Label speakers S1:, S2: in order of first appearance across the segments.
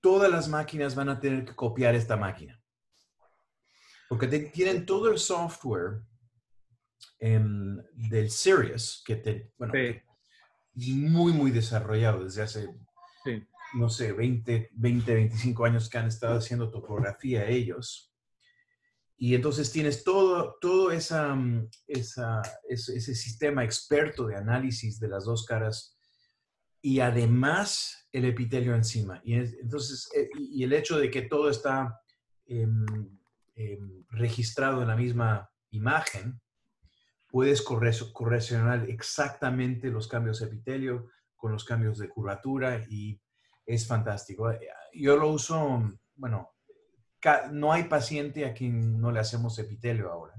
S1: todas las máquinas van a tener que copiar esta máquina. Porque tienen todo el software del Sirius, bueno,
S2: Sí,
S1: muy, muy desarrollado desde hace,
S2: sí.
S1: no sé, 25 años que han estado haciendo topografía ellos. Y entonces tienes todo ese sistema experto de análisis de las dos caras y además el epitelio encima. Entonces, y el hecho de que todo está registrado en la misma imagen, puedes correlacionar exactamente los cambios de epitelio con los cambios de curvatura y es fantástico. Yo lo uso, bueno, no hay paciente a quien no le hacemos epitelio ahora.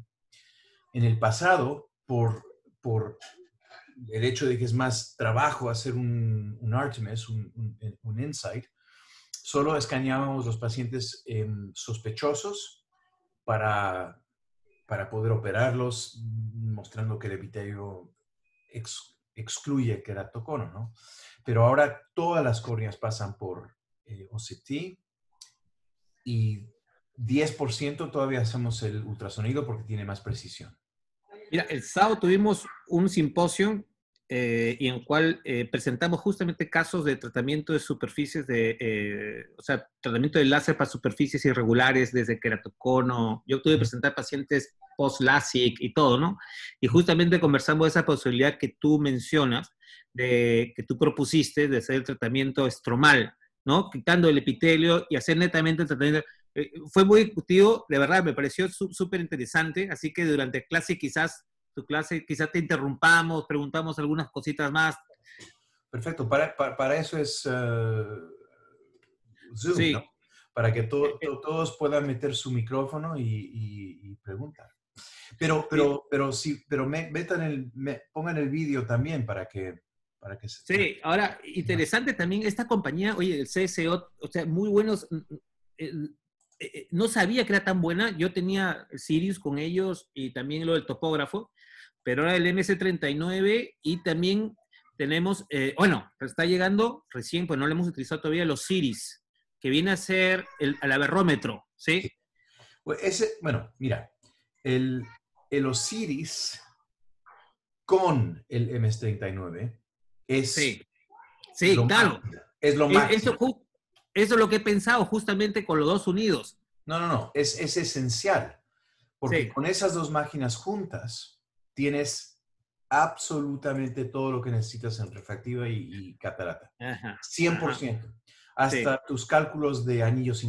S1: En el pasado, por el hecho de que es más trabajo hacer un Artemis, un Insight, solo escaneábamos los pacientes sospechosos para poder operarlos, mostrando que el epitelio excluye queratocono, ¿no? Pero ahora todas las córneas pasan por OCT y 10% todavía hacemos el ultrasonido porque tiene más precisión.
S2: Mira, el sábado tuvimos un simposio y en el cual presentamos justamente casos de tratamiento de superficies o sea, tratamiento de láser para superficies irregulares desde queratocono. Yo tuve que presentar pacientes post-LASIK y todo, ¿no? Y justamente conversamos de esa posibilidad que tú mencionas, que tú propusiste de hacer el tratamiento estromal, ¿no? Quitando el epitelio y hacer netamente el tratamiento. Fue muy discutido, de verdad, me pareció súper interesante, así que durante tu clase quizás te interrumpamos, preguntamos algunas cositas más.
S1: Perfecto, para eso es Zoom, ¿no?
S2: Sí,
S1: Para que todos puedan meter su micrófono y preguntar.
S2: sí,
S1: Pongan el vídeo también para que se...
S2: sí. Ahora, interesante también esta compañía, oye, el CSO, o sea, muy buenos. eh, no sabía que era tan buena. Yo tenía Sirius con ellos y también lo del topógrafo, pero ahora el MS39 y también tenemos, bueno, está llegando recién, pues no lo hemos utilizado todavía, los Siris, que viene a ser el averrómetro, ¿sí?
S1: Bueno, mira, el Osiris con el MS-39 es
S2: Sí,
S1: lo
S2: sí, claro.
S1: máximo. Es lo
S2: Eso,
S1: máximo.
S2: eso es lo que he pensado justamente con los dos unidos.
S1: No, es esencial, porque
S2: Sí.
S1: con esas dos máquinas juntas tienes absolutamente todo lo que necesitas en refractiva y catarata.
S2: Ajá, ajá.
S1: 100%.
S2: Sí,
S1: Hasta tus cálculos de anillos
S2: sí,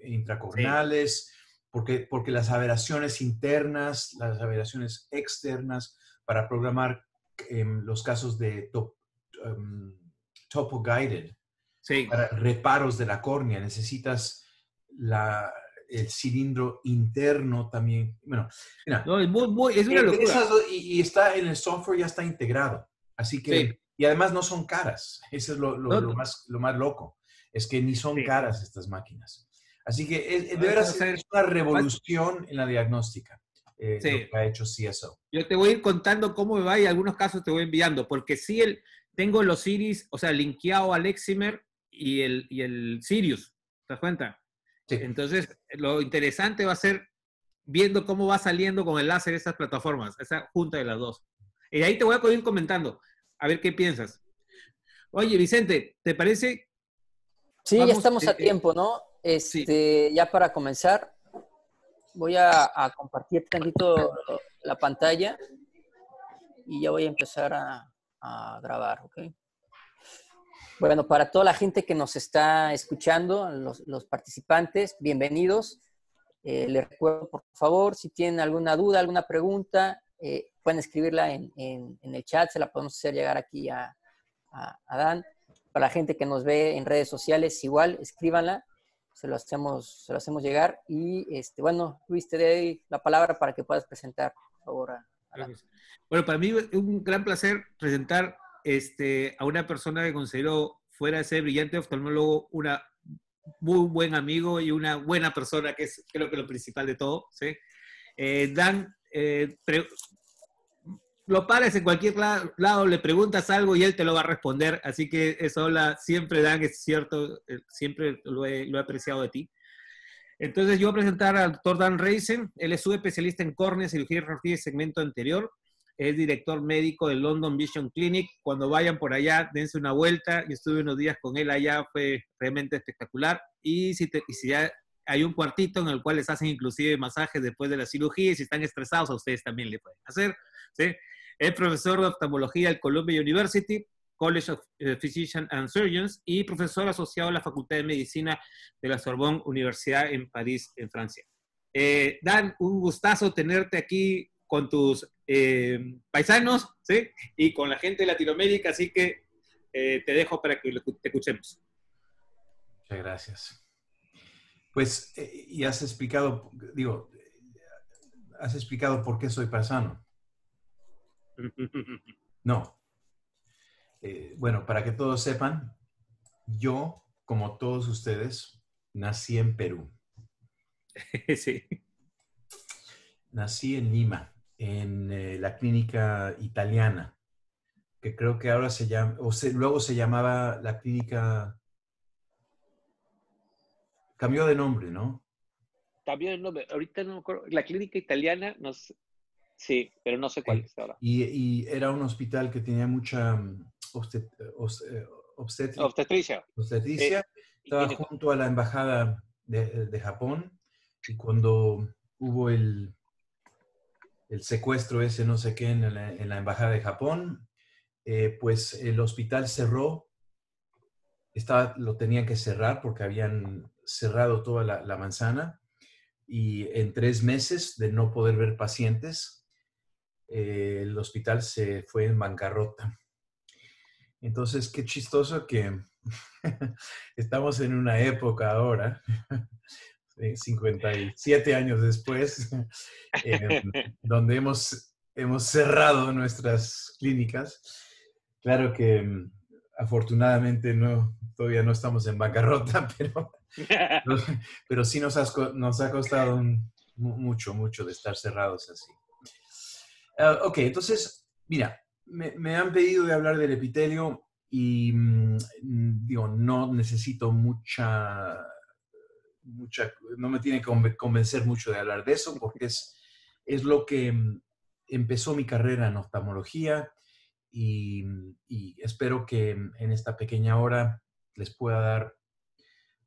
S1: intracornales, porque las aberraciones internas, las aberraciones externas, para programar los casos de topo guided,
S2: sí.
S1: para reparos de la córnea, necesitas el cilindro interno también. Bueno, mira,
S2: No, es una locura.
S1: y está en el software, ya está integrado. Así que,
S2: Sí.
S1: y además no son caras. Eso es
S2: No,
S1: lo más loco. Es que ni son
S2: sí.
S1: caras estas máquinas. Así que
S2: No,
S1: de
S2: eso va a
S1: veras
S2: ser.
S1: es una revolución en la diagnóstica, lo
S2: Sí.
S1: que ha hecho CSO.
S2: Yo te voy a ir contando cómo me va y algunos casos te voy enviando, porque sí tengo los Siris, o sea, linkeado al Eximer y el Sirius, ¿te das cuenta?
S1: Sí.
S2: Entonces, lo interesante va a ser viendo cómo va saliendo con el láser esas plataformas, esa junta de las dos. Y ahí te voy a ir comentando, a ver qué piensas. Oye, Vicente, ¿te parece?
S3: Sí, ya
S2: Vamos,
S3: estamos a tiempo, ¿no?
S2: sí,
S3: Ya para comenzar, voy a compartir tantito la pantalla y ya voy a empezar a grabar, ¿ok? Bueno, para toda la gente que nos está escuchando, los participantes, bienvenidos. Les recuerdo, por favor, si tienen alguna duda, alguna pregunta, pueden escribirla en el chat, se la podemos hacer llegar aquí a Dan. Para la gente que nos ve en redes sociales, igual, escríbanla, se lo hacemos llegar. Y bueno, Luis, te doy la palabra para que puedas presentar, por favor, a Dan.
S2: bueno, para mí es un gran placer presentar a una persona que considero, fuera de ser brillante oftalmólogo, una muy buen amigo y una buena persona, que es creo que lo principal de todo, ¿sí? Dan, lo pares en cualquier lado, le preguntas algo y él te lo va a responder. Así que eso, siempre, Dan, es cierto, siempre lo he apreciado de ti. Entonces, yo voy a presentar al doctor Dan Reisen. Él es subespecialista en córnea, cirugía refractiva y segmento anterior. Es director médico del London Vision Clinic. Cuando vayan por allá, dense una vuelta. Yo estuve unos días con él allá, fue realmente espectacular. Y si ya hay un cuartito en el cual les hacen inclusive masajes después de la cirugía, y si están estresados, a ustedes también le pueden hacer, ¿sí? Es profesor de oftalmología del Columbia University, College of Physicians and Surgeons, y profesor asociado a la Facultad de Medicina de la Sorbonne Universidad en París, en Francia. Dan, un gustazo tenerte aquí con tus paisanos, ¿sí? Y con la gente de Latinoamérica, así que te dejo para que te escuchemos.
S1: Muchas gracias. Pues, y has explicado por qué soy paisano. No. Bueno, para que todos sepan, yo, como todos ustedes, nací en Perú.
S2: Sí.
S1: Nací en Lima, en la clínica italiana, que creo que ahora se llama, luego se llamaba la clínica, cambió de nombre, ¿no?
S2: Cambió de nombre, ahorita no me acuerdo, la clínica italiana, no sé, sí, pero no sé cuál es ahora.
S1: Y era un hospital que tenía mucha obstetricia. Estaba junto a la embajada de Japón, y cuando hubo el secuestro ese, no sé qué, en la embajada de Japón, pues el hospital cerró. Lo tenían que cerrar porque habían cerrado toda la manzana, y en 3 meses de no poder ver pacientes, el hospital se fue en bancarrota. Entonces, qué chistoso que estamos en una época ahora, 57 años después, donde hemos cerrado nuestras clínicas. Claro que afortunadamente todavía no estamos en bancarrota, pero sí nos ha costado mucho de estar cerrados así. Ok, entonces, mira, me han pedido de hablar del epitelio y digo, no necesito no me tiene que convencer mucho de hablar de eso, porque es lo que empezó mi carrera en oftalmología, y espero que en esta pequeña hora les pueda dar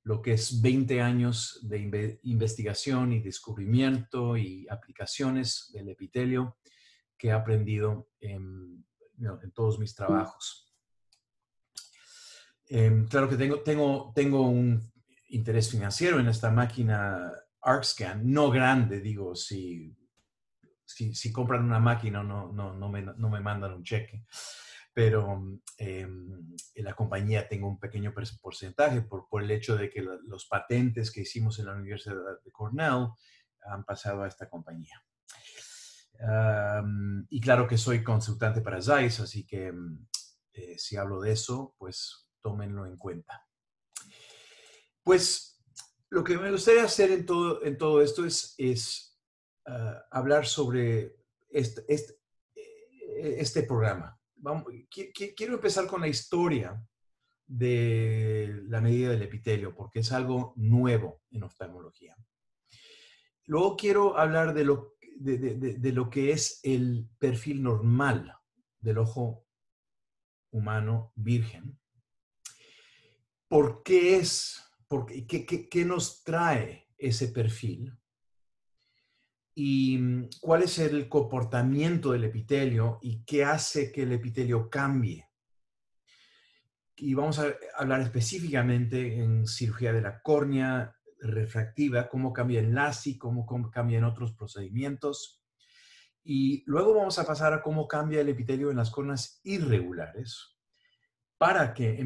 S1: lo que es 20 años de investigación y descubrimiento y aplicaciones del epitelio que he aprendido en todos mis trabajos. Claro que tengo un interés financiero en esta máquina ArcScan, no grande, digo, si compran una máquina no me mandan un cheque, pero en la compañía tengo un pequeño porcentaje por el hecho de que los patentes que hicimos en la Universidad de Cornell han pasado a esta compañía. Y claro que soy consultante para Zeiss, así que si hablo de eso, pues tómenlo en cuenta. Pues lo que me gustaría hacer en todo esto es hablar sobre este programa. Quiero empezar con la historia de la medida del epitelio, porque es algo nuevo en oftalmología. Luego quiero hablar de lo que es el perfil normal del ojo humano virgen. ¿Por qué es? ¿Qué nos trae ese perfil? ¿Y cuál es el comportamiento del epitelio y qué hace que el epitelio cambie? Y vamos a hablar específicamente en cirugía de la córnea refractiva, cómo cambia en LASIK, cómo cambia en otros procedimientos. Y luego vamos a pasar a cómo cambia el epitelio en las córneas irregulares, para que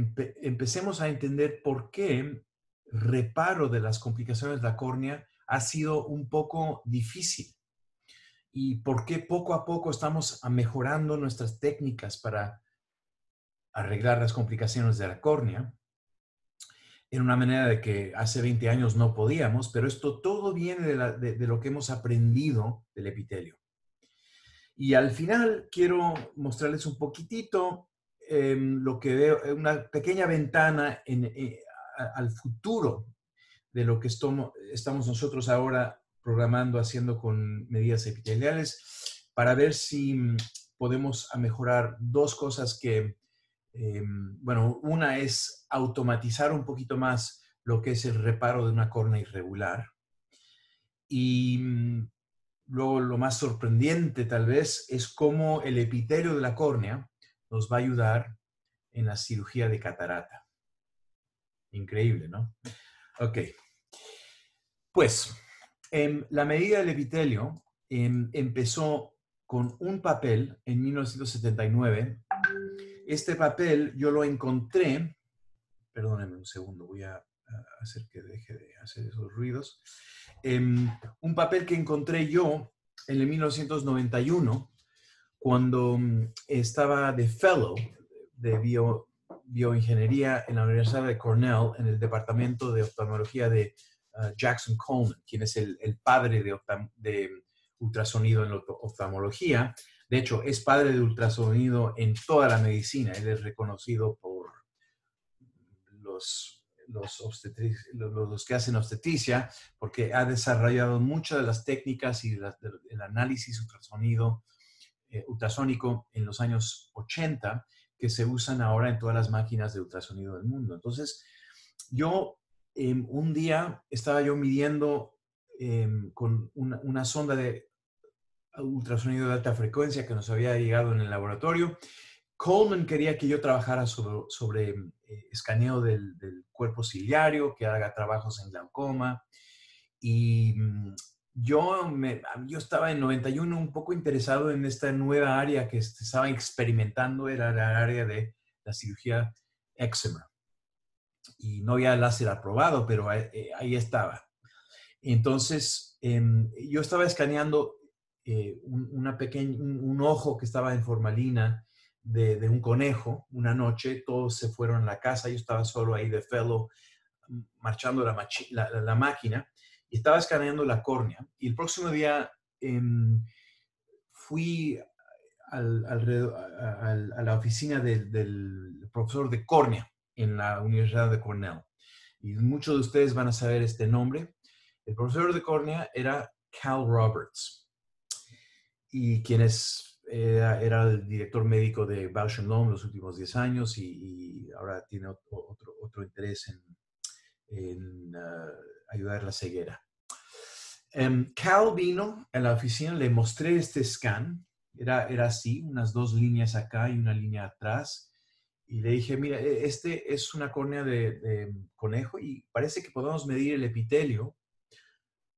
S1: empecemos a entender por qué reparo de las complicaciones de la córnea ha sido un poco difícil, y por qué poco a poco estamos mejorando nuestras técnicas para arreglar las complicaciones de la córnea en una manera de que hace 20 años no podíamos, pero esto todo viene de lo que hemos aprendido del epitelio. Y al final quiero mostrarles un poquitito lo que veo, una pequeña ventana al futuro de lo que estamos nosotros ahora programando, haciendo con medidas epiteliales, para ver si podemos mejorar dos cosas que, bueno, una es automatizar un poquito más lo que es el reparo de una córnea irregular. Y luego lo más sorprendente tal vez es cómo el epitelio de la córnea nos va a ayudar en la cirugía de catarata. Increíble, ¿no? Ok. Pues, la medida del epitelio empezó con un papel en 1979. Este papel yo lo encontré, perdónenme un segundo, voy a hacer que deje de hacer esos ruidos. Un papel que encontré yo en el 1991 cuando estaba de fellow de bioingeniería en la Universidad de Cornell en el departamento de oftalmología de Jackson Coleman, quien es el padre de ultrasonido en la oftalmología. De hecho, es padre de ultrasonido en toda la medicina. Él es reconocido por los que hacen obstetricia, porque ha desarrollado muchas de las técnicas y el análisis ultrasónico en los años 80 que se usan ahora en todas las máquinas de ultrasonido del mundo. Entonces, yo un día estaba yo midiendo con una sonda de ultrasonido de alta frecuencia que nos había llegado en el laboratorio. Coleman quería que yo trabajara sobre escaneo del cuerpo ciliario, que haga trabajos en glaucoma. Y yo estaba en 91 un poco interesado en esta nueva área que estaba experimentando, era la área de la cirugía eczema. Y no había láser aprobado, pero ahí estaba. Entonces, yo estaba escaneando un ojo que estaba en formalina de un conejo una noche. Todos se fueron a la casa, yo estaba solo ahí de fellow, marchando la máquina, y estaba escaneando la córnea. Y el próximo día fui a la oficina del profesor de córnea en la Universidad de Cornell. Y muchos de ustedes van a saber este nombre. El profesor de córnea era Cal Roberts, y quien era el director médico de Bausch & Lomb los últimos 10 años y ahora tiene otro interés en ayudar a la ceguera. Cal vino a la oficina, le mostré este scan, era así, unas dos líneas acá y una línea atrás, y le dije, mira, este es una córnea de conejo y parece que podemos medir el epitelio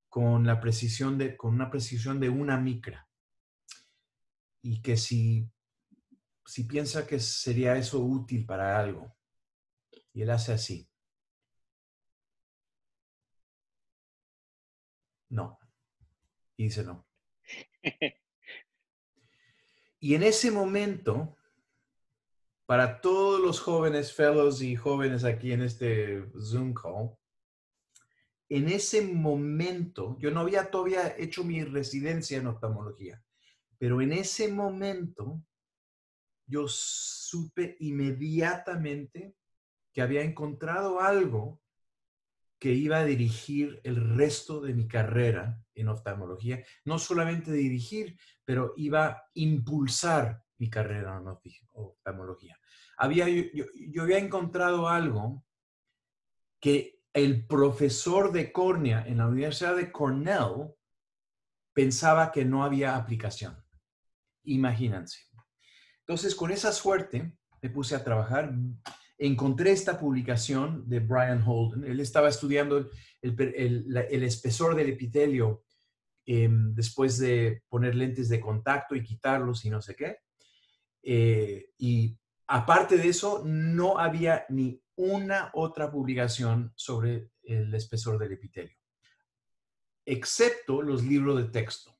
S1: con una precisión de 1 micra. Y que si piensa que sería eso útil para algo. Y él hace así. No. Y dice no. Y en ese momento, para todos los jóvenes fellows y jóvenes aquí en este Zoom call, en ese momento, yo no había todavía hecho mi residencia en oftalmología, pero en ese momento yo supe inmediatamente que había encontrado algo que iba a dirigir el resto de mi carrera en oftalmología. No solamente dirigir, pero iba a impulsar mi carrera en oftalmología. Yo había encontrado algo que el profesor de córnea en la Universidad de Cornell pensaba que no había aplicación. Imagínense. Entonces, con esa suerte, me puse a trabajar. Encontré esta publicación de Brian Holden. Él estaba estudiando el espesor del epitelio después de poner lentes de contacto y quitarlos y no sé qué. Y aparte de eso, no había ni una otra publicación sobre el espesor del epitelio, excepto los libros de texto.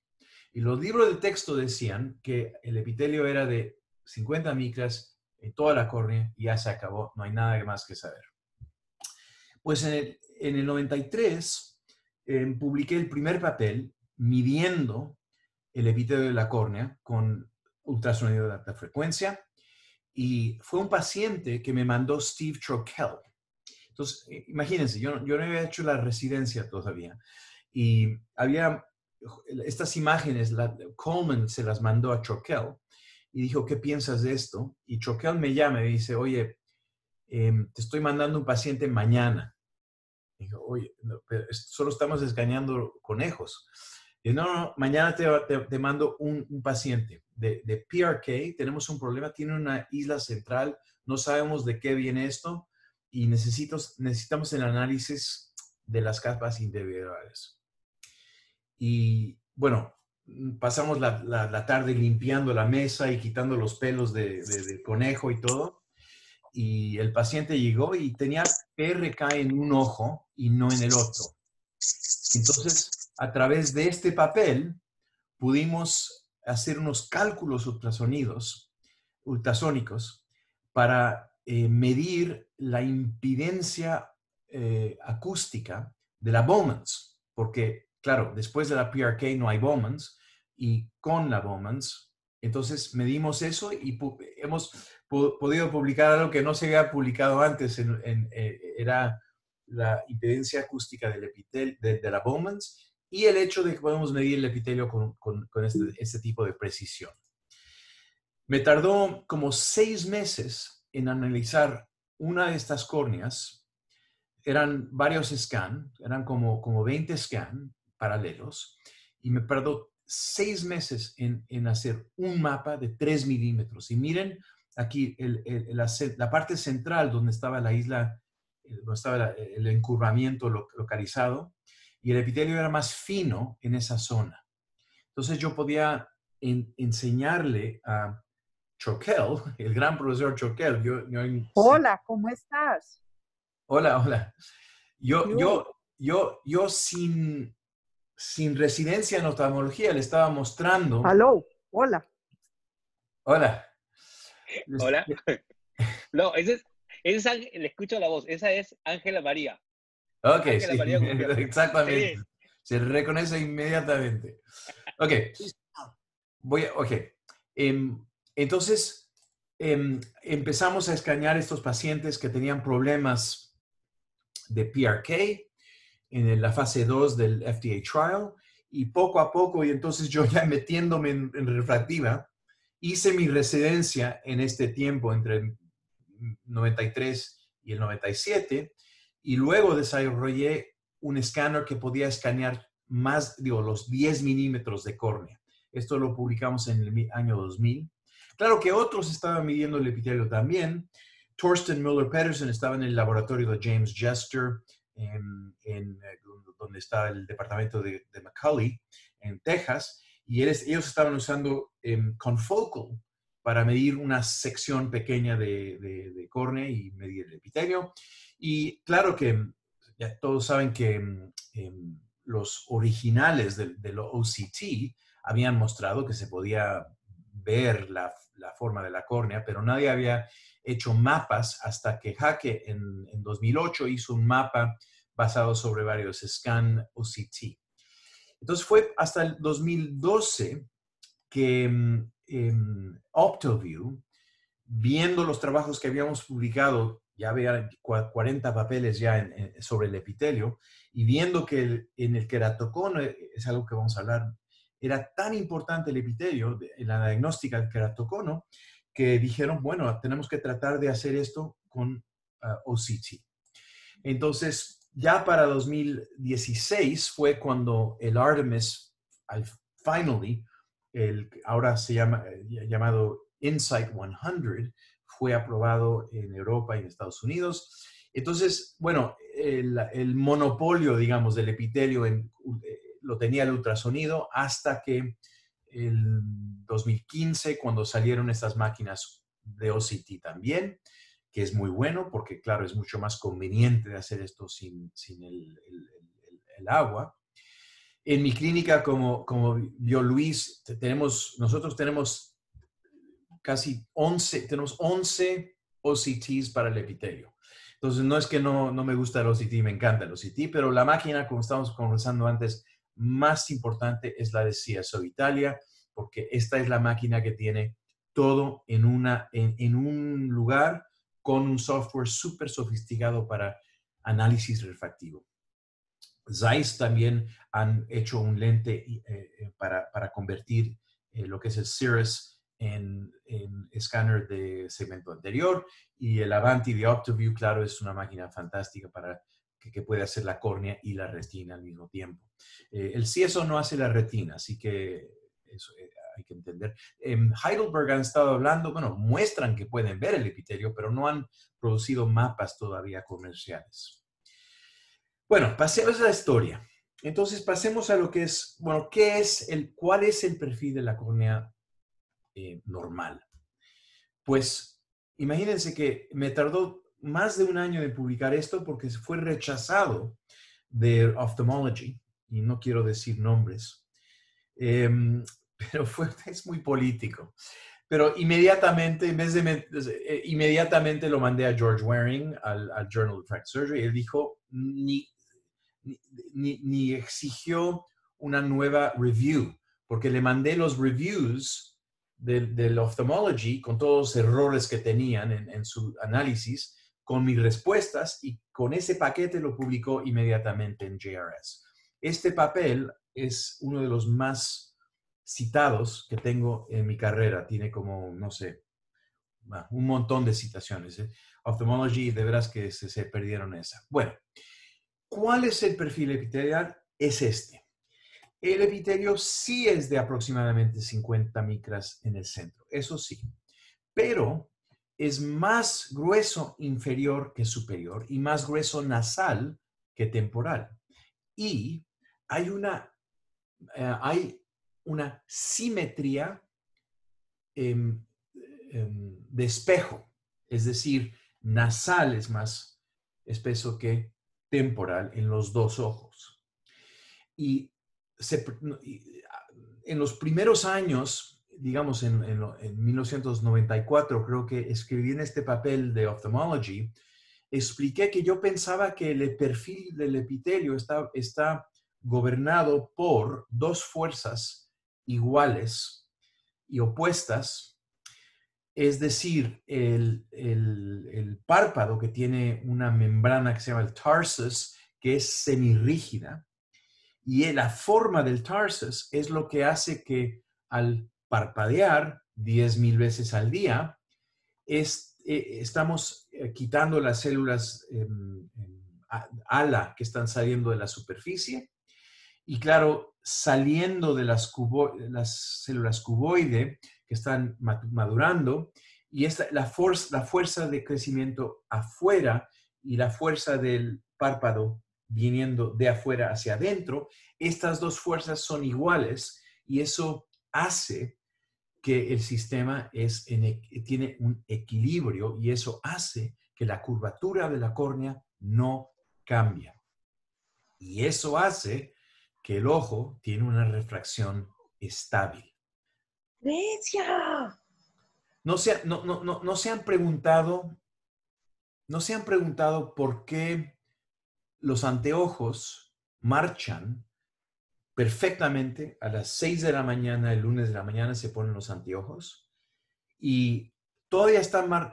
S1: Y los libros de texto decían que el epitelio era de 50 micras en toda la córnea y ya se acabó, no hay nada más que saber. Pues en el 93 publiqué el primer papel midiendo el epitelio de la córnea con ultrasonido de alta frecuencia. Y fue un paciente que me mandó Steve Troquel. Entonces, imagínense, yo no había hecho la residencia todavía. Y había estas imágenes, Coleman se las mandó a Troquel y dijo, ¿qué piensas de esto? Y Troquel me llama y dice, oye, te estoy mandando un paciente mañana. Dijo, oye, no, pero solo estamos escaneando conejos. Y no, mañana te mando un paciente de PRK. Tenemos un problema, tiene una isla central, no sabemos de qué viene esto y necesitamos el análisis de las capas individuales. Y bueno, pasamos la tarde limpiando la mesa y quitando los pelos del conejo y todo. Y el paciente llegó y tenía PRK en un ojo y no en el otro. Entonces, a través de este papel, pudimos hacer unos cálculos ultrasónicos para medir la impedencia acústica de la Bowman's, porque, claro, después de la PRK no hay Bowman's, y con la Bowman's, entonces medimos eso y hemos podido publicar algo que no se había publicado antes, era la impedencia acústica del de la Bowman's y el hecho de que podemos medir el epitelio con este tipo de precisión. Me tardó como 6 meses en analizar una de estas córneas. Eran varios scans, eran como 20 scans paralelos, y me tardó 6 meses en hacer un mapa de 3 milímetros. Y miren aquí la parte central donde estaba la isla, donde estaba el encurvamiento localizado, y el epitelio era más fino en esa zona. Entonces yo podía enseñarle a Troquel, el gran profesor Troquel.
S4: Hola, ¿cómo estás?
S1: Hola. Yo sin residencia en oftalmología le estaba mostrando.
S4: Aló, hola.
S1: Hola.
S5: Hola. No, ese es Ángel, le escucho la voz. Esa es Ángela María.
S1: Ok,
S5: Ángela
S1: sí,
S5: María
S1: exactamente.
S5: Sí.
S1: Se reconoce inmediatamente. Ok. Entonces, empezamos a escanear estos pacientes que tenían problemas de PRK en la fase 2 del FDA trial, y poco a poco, y entonces yo ya metiéndome en refractiva, hice mi residencia en este tiempo entre el 93 y el 97, y luego desarrollé un escáner que podía escanear los 10 milímetros de córnea. Esto lo publicamos en el año 2000. Claro que otros estaban midiendo el epitelio también. Thorsten Müller-Pedersen estaba en el laboratorio de James Jester, donde está el departamento de McCully, en Texas, y ellos estaban usando confocal para medir una sección pequeña de córnea y medir el epitelio. Y claro que ya todos saben que los originales del OCT habían mostrado que se podía ver la forma de la córnea, pero nadie había hecho mapas hasta que Hake en 2008 hizo un mapa basado sobre varios scan OCT. Entonces fue hasta el 2012 que OptoView, viendo los trabajos que habíamos publicado, ya había 40 papeles ya sobre el epitelio, y viendo que en el queratocono, es algo que vamos a hablar, era tan importante el epitelio en la diagnóstica del queratocono, que dijeron, bueno, tenemos que tratar de hacer esto con OCT. Entonces, ya para 2016 fue cuando el Artemis, finally, ahora se llamado Insight 100, fue aprobado en Europa y en Estados Unidos. Entonces, bueno, el monopolio, digamos, del epitelio lo tenía el ultrasonido hasta que el 2015, cuando salieron estas máquinas de OCT también, que es muy bueno porque, claro, es mucho más conveniente de hacer esto sin el agua. En mi clínica, como vio Luis, nosotros tenemos casi 11 OCTs para el epitelio. Entonces, no es que no me gusta el OCT, me encanta el OCT, pero la máquina, como estábamos conversando antes, más importante es la de CSO Italia, porque esta es la máquina que tiene todo en un lugar con un software súper sofisticado para análisis refractivo. Zeiss también han hecho un lente para convertir lo que es el Cirrus en escáner de segmento anterior, y el Avanti de OptoView, claro, es una máquina fantástica para que puede hacer la córnea y la retina al mismo tiempo. El CSO no hace la retina, así que eso hay que entender. En Heidelberg han estado hablando, bueno, muestran que pueden ver el epitelio, pero no han producido mapas todavía comerciales. Bueno, pasemos a la historia. Entonces, pasemos a lo que es, bueno, ¿cuál es el perfil de la córnea normal? Pues, imagínense que me tardó más de un año de publicar esto porque fue rechazado de Ophthalmology, y no quiero decir nombres, pero es muy político. Pero inmediatamente, inmediatamente lo mandé a George Waring, al Journal of Refractive Surgery. Él dijo, ni exigió una nueva review, porque le mandé los reviews del Ophthalmology con todos los errores que tenían en su análisis, con mis respuestas, y con ese paquete lo publicó inmediatamente en JRS. Este papel es uno de los más citados que tengo en mi carrera. Tiene como, no sé, un montón de citaciones. Ophthalmology, de veras que se perdieron esa. Bueno, ¿cuál es el perfil epitelial? Es este. El epitelio sí es de aproximadamente 50 micras en el centro, eso sí, pero es más grueso inferior que superior y más grueso nasal que temporal. Y hay una simetría de espejo, es decir, nasal es más espeso que temporal en los dos ojos. Y en los primeros años, digamos en 1994, creo que escribí en este papel de Ophthalmology, expliqué que yo pensaba que el perfil del epitelio está gobernado por dos fuerzas iguales y opuestas, es decir, el párpado, que tiene una membrana que se llama el tarsus, que es semirrígida, y la forma del tarsus es lo que hace que al parpadear 10,000 veces al día, estamos quitando las células ala que están saliendo de la superficie, y claro, saliendo de las células cuboide que están madurando, y la fuerza de crecimiento afuera y la fuerza del párpado viniendo de afuera hacia adentro, estas dos fuerzas son iguales, y eso hace que el sistema tiene un equilibrio, y eso hace que la curvatura de la córnea no cambia. Y eso hace que el ojo tiene una refracción estable.
S4: ¡Grecia!
S1: No se han preguntado por qué los anteojos marchan perfectamente a las 6 de la mañana, el lunes de la mañana se ponen los anteojos, y todavía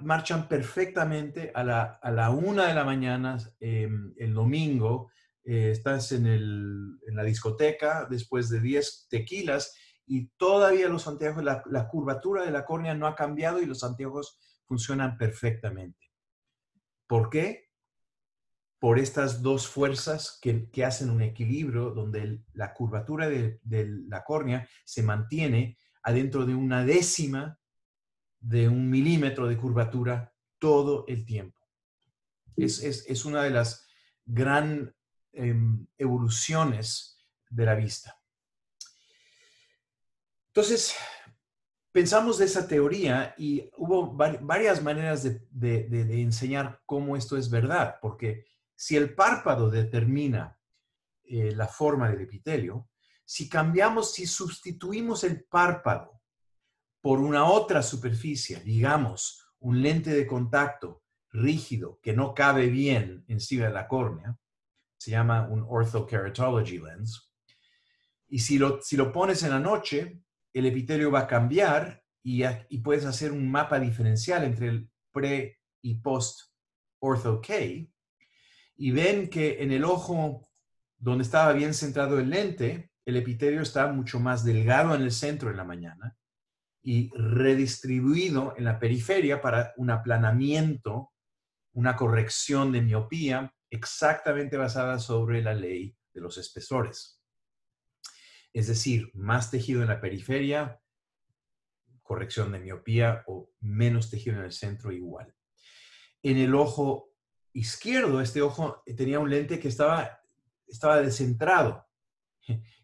S1: marchan perfectamente a la 1 de la mañana el domingo. Estás en la discoteca después de 10 tequilas y todavía los anteojos, la curvatura de la córnea no ha cambiado y los anteojos funcionan perfectamente. ¿Por qué? Por estas dos fuerzas que hacen un equilibrio donde la curvatura de la córnea se mantiene adentro de una décima de un milímetro de curvatura todo el tiempo. Es una de las gran evoluciones de la vista. Entonces, pensamos de esa teoría y hubo varias maneras de enseñar cómo esto es verdad, porque si el párpado determina la forma del epitelio, si sustituimos el párpado por una otra superficie, digamos, un lente de contacto rígido que no cabe bien encima de la córnea, se llama un orthokeratology lens, y si lo pones en la noche, el epitelio va a cambiar y puedes hacer un mapa diferencial entre el pre y post ortho K. Y ven que en el ojo donde estaba bien centrado el lente, el epitelio está mucho más delgado en el centro en la mañana y redistribuido en la periferia para un aplanamiento, una corrección de miopía exactamente basada sobre la ley de los espesores. Es decir, más tejido en la periferia, corrección de miopía, o menos tejido en el centro, igual. En el ojo izquierdo, este ojo tenía un lente que estaba descentrado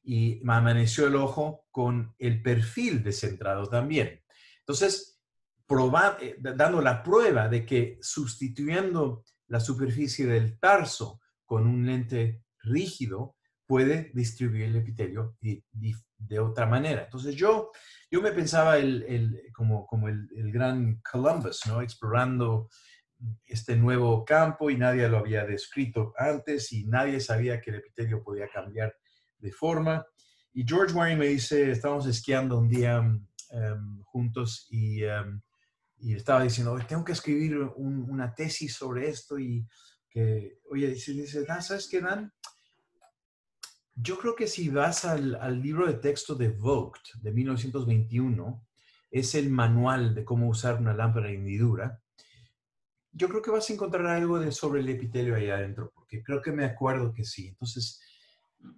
S1: y amaneció el ojo con el perfil descentrado también. Entonces, dando la prueba de que sustituyendo la superficie del tarso con un lente rígido, puede distribuir el epitelio de otra manera. Entonces, yo me pensaba como el gran Columbus, ¿no? Explorando este nuevo campo y nadie lo había descrito antes y nadie sabía que el epitelio podía cambiar de forma. Y George Waring me dice, estábamos esquiando un día juntos y estaba diciendo, tengo que escribir una tesis sobre esto y que, oye, dice, ¿sabes qué, Dan? Yo creo que si vas al libro de texto de Vogt de 1921, es el manual de cómo usar una lámpara de hendidura. Yo creo que vas a encontrar algo sobre el epitelio ahí adentro, porque creo que me acuerdo que sí. Entonces,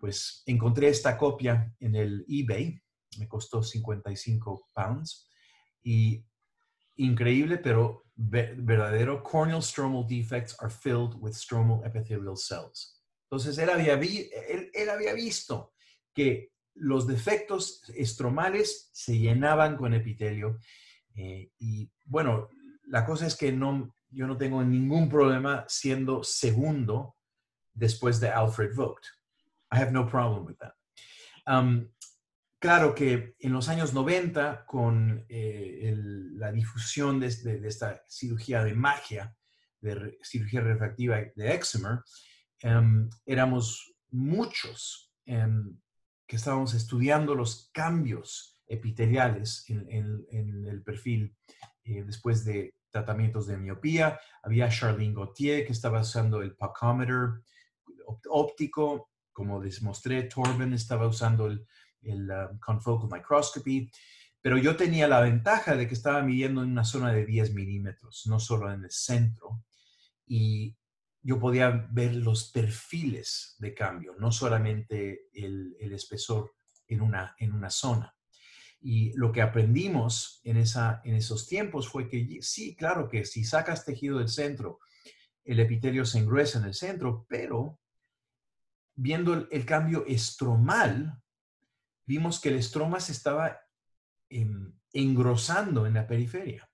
S1: pues encontré esta copia en el eBay, me costó 55 pounds, y increíble, pero verdadero. Corneal stromal defects are filled with stromal epithelial cells. Entonces, él había visto que los defectos estromales se llenaban con epitelio. Y bueno, la cosa es que yo no tengo ningún problema siendo segundo después de Alfred Vogt. I have no problem with that. Claro que en los años 90, con la difusión de esta cirugía de magia, de cirugía refractiva de Excimer, éramos muchos que estábamos estudiando los cambios epiteliales en el perfil después de tratamientos de miopía. Había Charlene Gauthier que estaba usando el pachymeter óptico, como les mostré. Torben estaba usando el confocal microscopy, pero yo tenía la ventaja de que estaba midiendo en una zona de 10 milímetros, no solo en el centro, y yo podía ver los perfiles de cambio, no solamente el espesor en una zona. Y lo que aprendimos en esos tiempos fue que sí, claro que si sacas tejido del centro, el epitelio se engruesa en el centro, pero viendo el cambio estromal, vimos que el estroma se estaba engrosando en la periferia.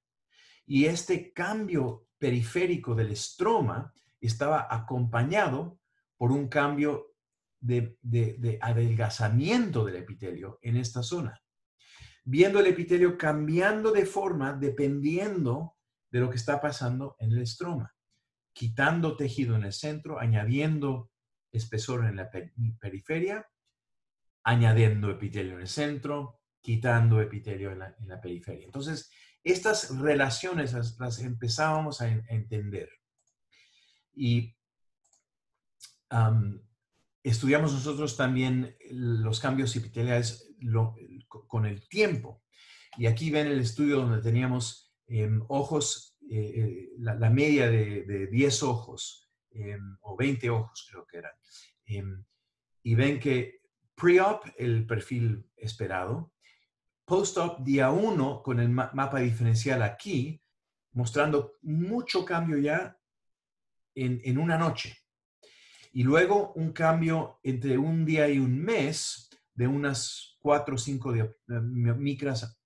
S1: Y este cambio periférico del estroma estaba acompañado por un cambio de adelgazamiento del epitelio en esta zona. Viendo el epitelio cambiando de forma dependiendo de lo que está pasando en el estroma. Quitando tejido en el centro, añadiendo espesor en la periferia, añadiendo epitelio en el centro, quitando epitelio en la periferia. Entonces, estas relaciones las empezábamos a entender. Y estudiamos nosotros también los cambios epiteliales con el tiempo. Y aquí ven el estudio donde teníamos ojos, la media de 10 ojos, o 20 ojos creo que eran. Y ven que pre-op, el perfil esperado, post-op día 1 con el mapa diferencial aquí, mostrando mucho cambio ya en una noche. Y luego un cambio entre un día y un mes de unas 4 o 5 micras.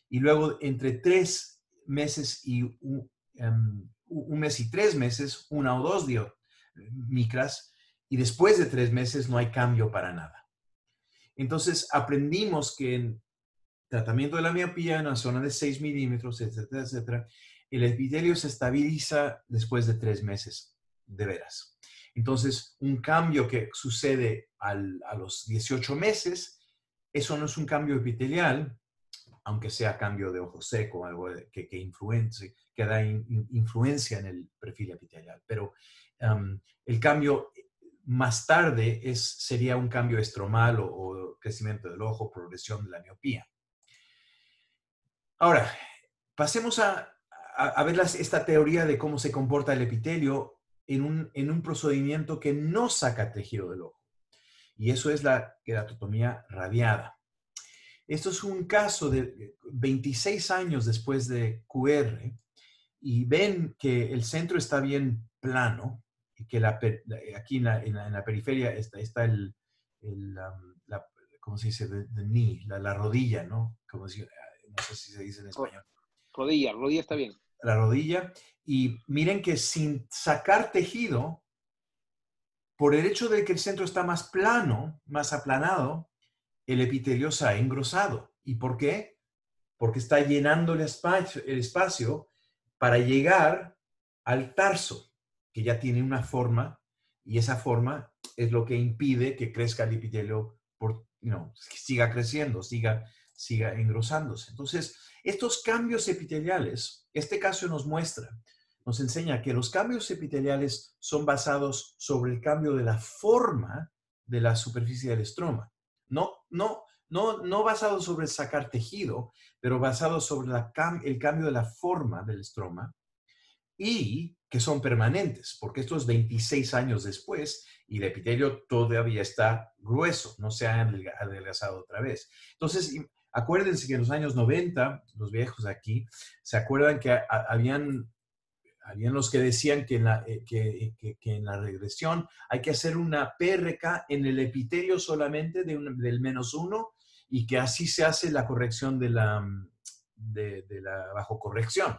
S1: Y luego entre 3 meses y un mes y 3 meses, 1 o 2 micras. Y después de 3 meses no hay cambio para nada. Entonces aprendimos que en tratamiento de la miopía en una zona de 6 milímetros, etcétera, etcétera, el epitelio se estabiliza después de 3 meses, de veras. Entonces, un cambio que sucede a los 18 meses, eso no es un cambio epitelial, aunque sea cambio de ojo seco, algo que da influencia en el perfil epitelial. Pero el cambio más tarde sería un cambio estromal o crecimiento del ojo, progresión de la miopía. Ahora, pasemos a ver esta teoría de cómo se comporta el epitelio en un procedimiento que no saca tejido del ojo. Y eso es la queratotomía radiada. Esto es un caso de 26 años después de QR y ven que el centro está bien plano y que aquí en la periferia está ¿cómo se dice? The knee, la rodilla, ¿no? No sé si se dice en español.
S5: Rodilla está bien.
S1: La rodilla. Y miren que sin sacar tejido, por el hecho de que el centro está más plano, más aplanado, el epitelio se ha engrosado. ¿Y por qué? Porque está llenando el espacio para llegar al tarso, que ya tiene una forma, y esa forma es lo que impide que crezca el epitelio, siga creciendo, siga engrosándose. Entonces, estos cambios epiteliales, este caso nos enseña que los cambios epiteliales son basados sobre el cambio de la forma de la superficie del estroma. No basado sobre sacar tejido, pero basado sobre el cambio de la forma del estroma y que son permanentes, porque esto es 26 años después y el epitelio todavía está grueso, no se ha adelgazado otra vez. Entonces, acuérdense que en los años 90, los viejos aquí, se acuerdan que habían los que decían que en la regresión hay que hacer una PRK en el epitelio solamente del -1 y que así se hace la corrección de la bajo corrección.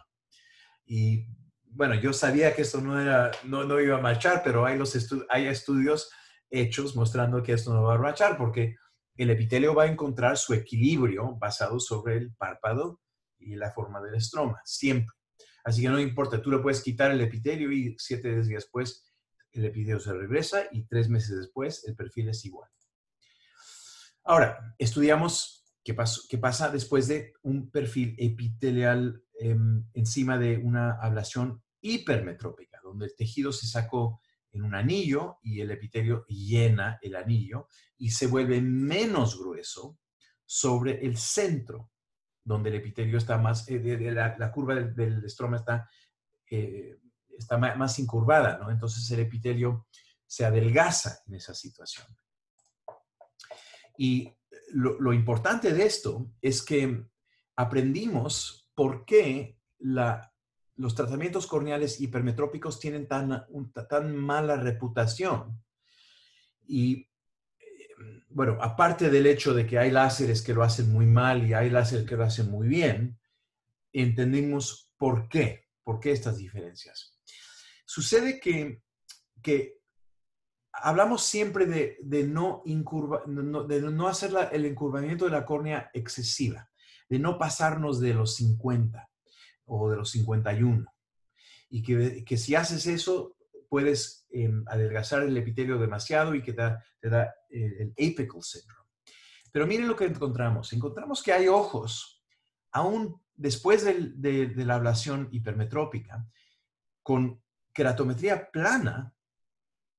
S1: Y bueno, yo sabía que esto no iba a marchar, pero hay estudios hechos mostrando que esto no va a marchar porque el epitelio va a encontrar su equilibrio basado sobre el párpado y la forma del estroma, siempre. Así que no importa, tú le puedes quitar el epitelio y 7 días después el epitelio se regresa y 3 meses después el perfil es igual. Ahora, estudiamos qué pasa después de un perfil epitelial encima de una ablación hipermetrópica, donde el tejido se sacó en un anillo y el epitelio llena el anillo y se vuelve menos grueso sobre el centro, donde el epitelio está más, la curva del estroma está más incurvada, ¿no? Entonces el epitelio se adelgaza en esa situación. Y lo importante de esto es que aprendimos por qué los tratamientos corneales hipermetrópicos tienen tan mala reputación. Y bueno, aparte del hecho de que hay láseres que lo hacen muy mal y hay láseres que lo hacen muy bien, entendimos por qué estas diferencias. Sucede que hablamos siempre de no hacer el encurvamiento de la córnea excesiva, de no pasarnos de los 50 o de los 51. Y que si haces eso, puedes adelgazar el epitelio demasiado y que te da el apical syndrome. Pero miren lo que encontramos. Encontramos que hay ojos, aún después de la ablación hipermetrópica, con queratometría plana,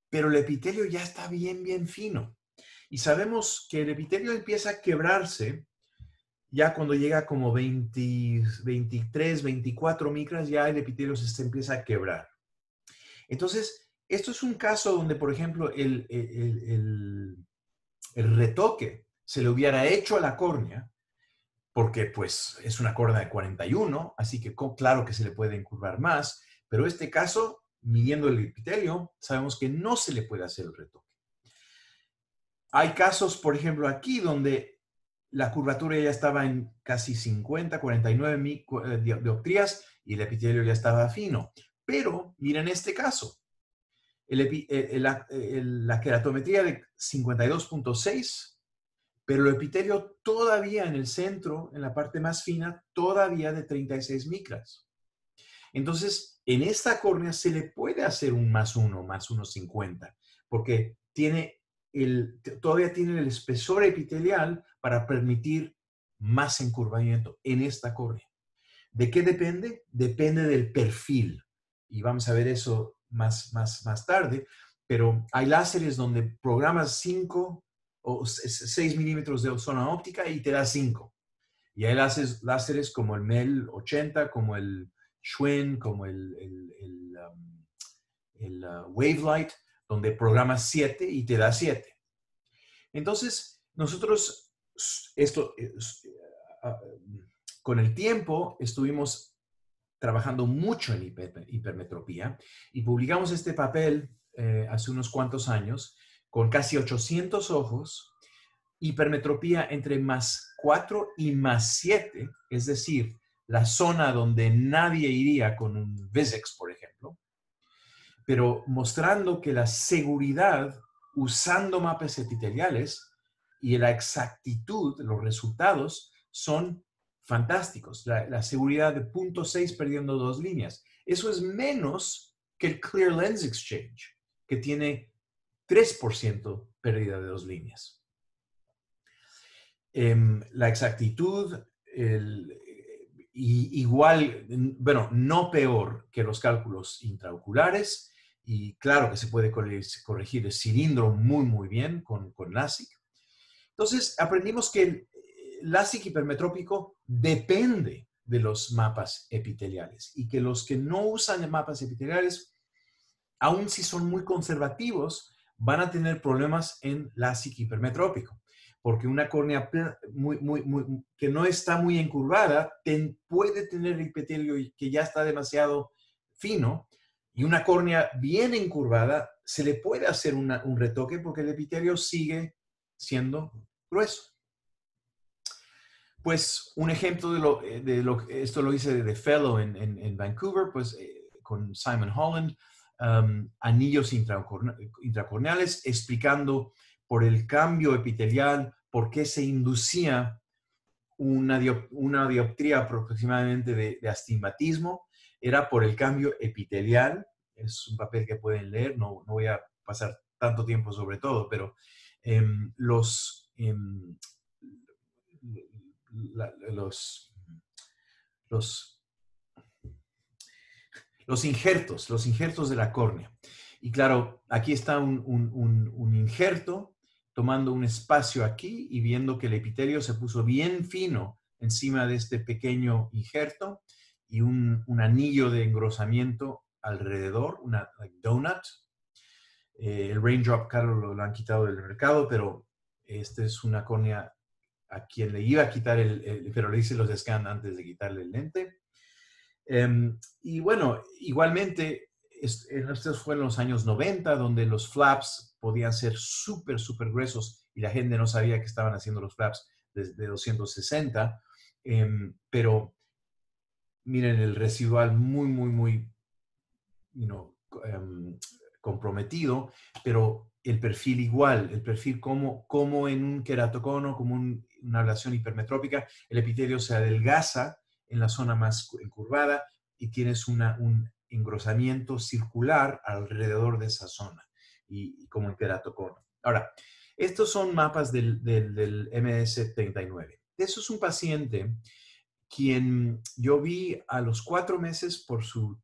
S1: pero el epitelio ya está bien fino. Y sabemos que el epitelio empieza a quebrarse ya cuando llega como 23, 24 micras, ya el epitelio se empieza a quebrar. Entonces, esto es un caso donde, por ejemplo, el retoque se le hubiera hecho a la córnea, porque pues es una córnea de 41, así que claro que se le puede encurvar más, pero este caso, midiendo el epitelio, sabemos que no se le puede hacer el retoque. Hay casos, por ejemplo, aquí donde la curvatura ya estaba en casi 50, 49 dioptrías y el epitelio ya estaba fino. Pero miren este caso. La queratometría de 52.6, pero el epitelio todavía en el centro, en la parte más fina, todavía de 36 micras. Entonces, en esta córnea se le puede hacer un +1, +1.50, porque todavía tiene el espesor epitelial para permitir más encurvamiento en esta córnea. ¿De qué depende? Depende del perfil. Y vamos a ver eso más tarde. Pero hay láseres donde programas 5 o 6 milímetros de zona óptica y te da 5. Y hay láseres como el MEL 80, como el Schwinn, como el Wavelight, donde programas 7 y te da 7. Entonces, nosotros, con el tiempo, estuvimos trabajando mucho en hipermetropía y publicamos este papel hace unos cuantos años con casi 800 ojos, hipermetropía entre +4 y +7, es decir, la zona donde nadie iría con un Vizx, por ejemplo, pero mostrando que la seguridad usando mapas epiteliales y la exactitud, los resultados son fantásticos. La seguridad de 0.6 perdiendo 2 líneas. Eso es menos que el Clear Lens Exchange, que tiene 3% pérdida de 2 líneas. La exactitud, igual, bueno, no peor que los cálculos intraoculares, y claro que se puede corregir el cilindro muy bien con LASIK. Entonces, aprendimos que el LASIK hipermetrópico depende de los mapas epiteliales y que los que no usan mapas epiteliales, aun si son muy conservativos, van a tener problemas en LASIK hipermetrópico. Porque una córnea que no está muy encurvada puede tener epitelio que ya está demasiado fino, y una córnea bien encurvada se le puede hacer un retoque porque el epitelio sigue siendo grueso. Pues un ejemplo esto lo hice de fellow en Vancouver, pues con Simon Holland, anillos intracorneales, explicando por el cambio epitelial, por qué se inducía una dioptría aproximadamente de astigmatismo. Era por el cambio epitelial. Es un papel que pueden leer, no voy a pasar tanto tiempo sobre todo, pero los injertos de la córnea. Y claro, aquí está un injerto tomando un espacio aquí y viendo que el epitelio se puso bien fino encima de este pequeño injerto y un anillo de engrosamiento alrededor, una donut. El Raindrop, claro, lo han quitado del mercado, pero esta es una córnea a quien le iba a quitar pero le hice los scans antes de quitarle el lente. Y bueno, igualmente, estos fueron los años 90, donde los flaps podían ser súper gruesos y la gente no sabía que estaban haciendo los flaps de 260. Pero miren el residual muy comprometido, pero el perfil igual, el perfil como en un queratocono, como una ablación hipermetrópica, el epitelio se adelgaza en la zona más encurvada y tienes un engrosamiento circular alrededor de esa zona, y como el queratocono. Ahora, estos son mapas del MS39. Eso es un paciente quien yo vi a los 4 meses por su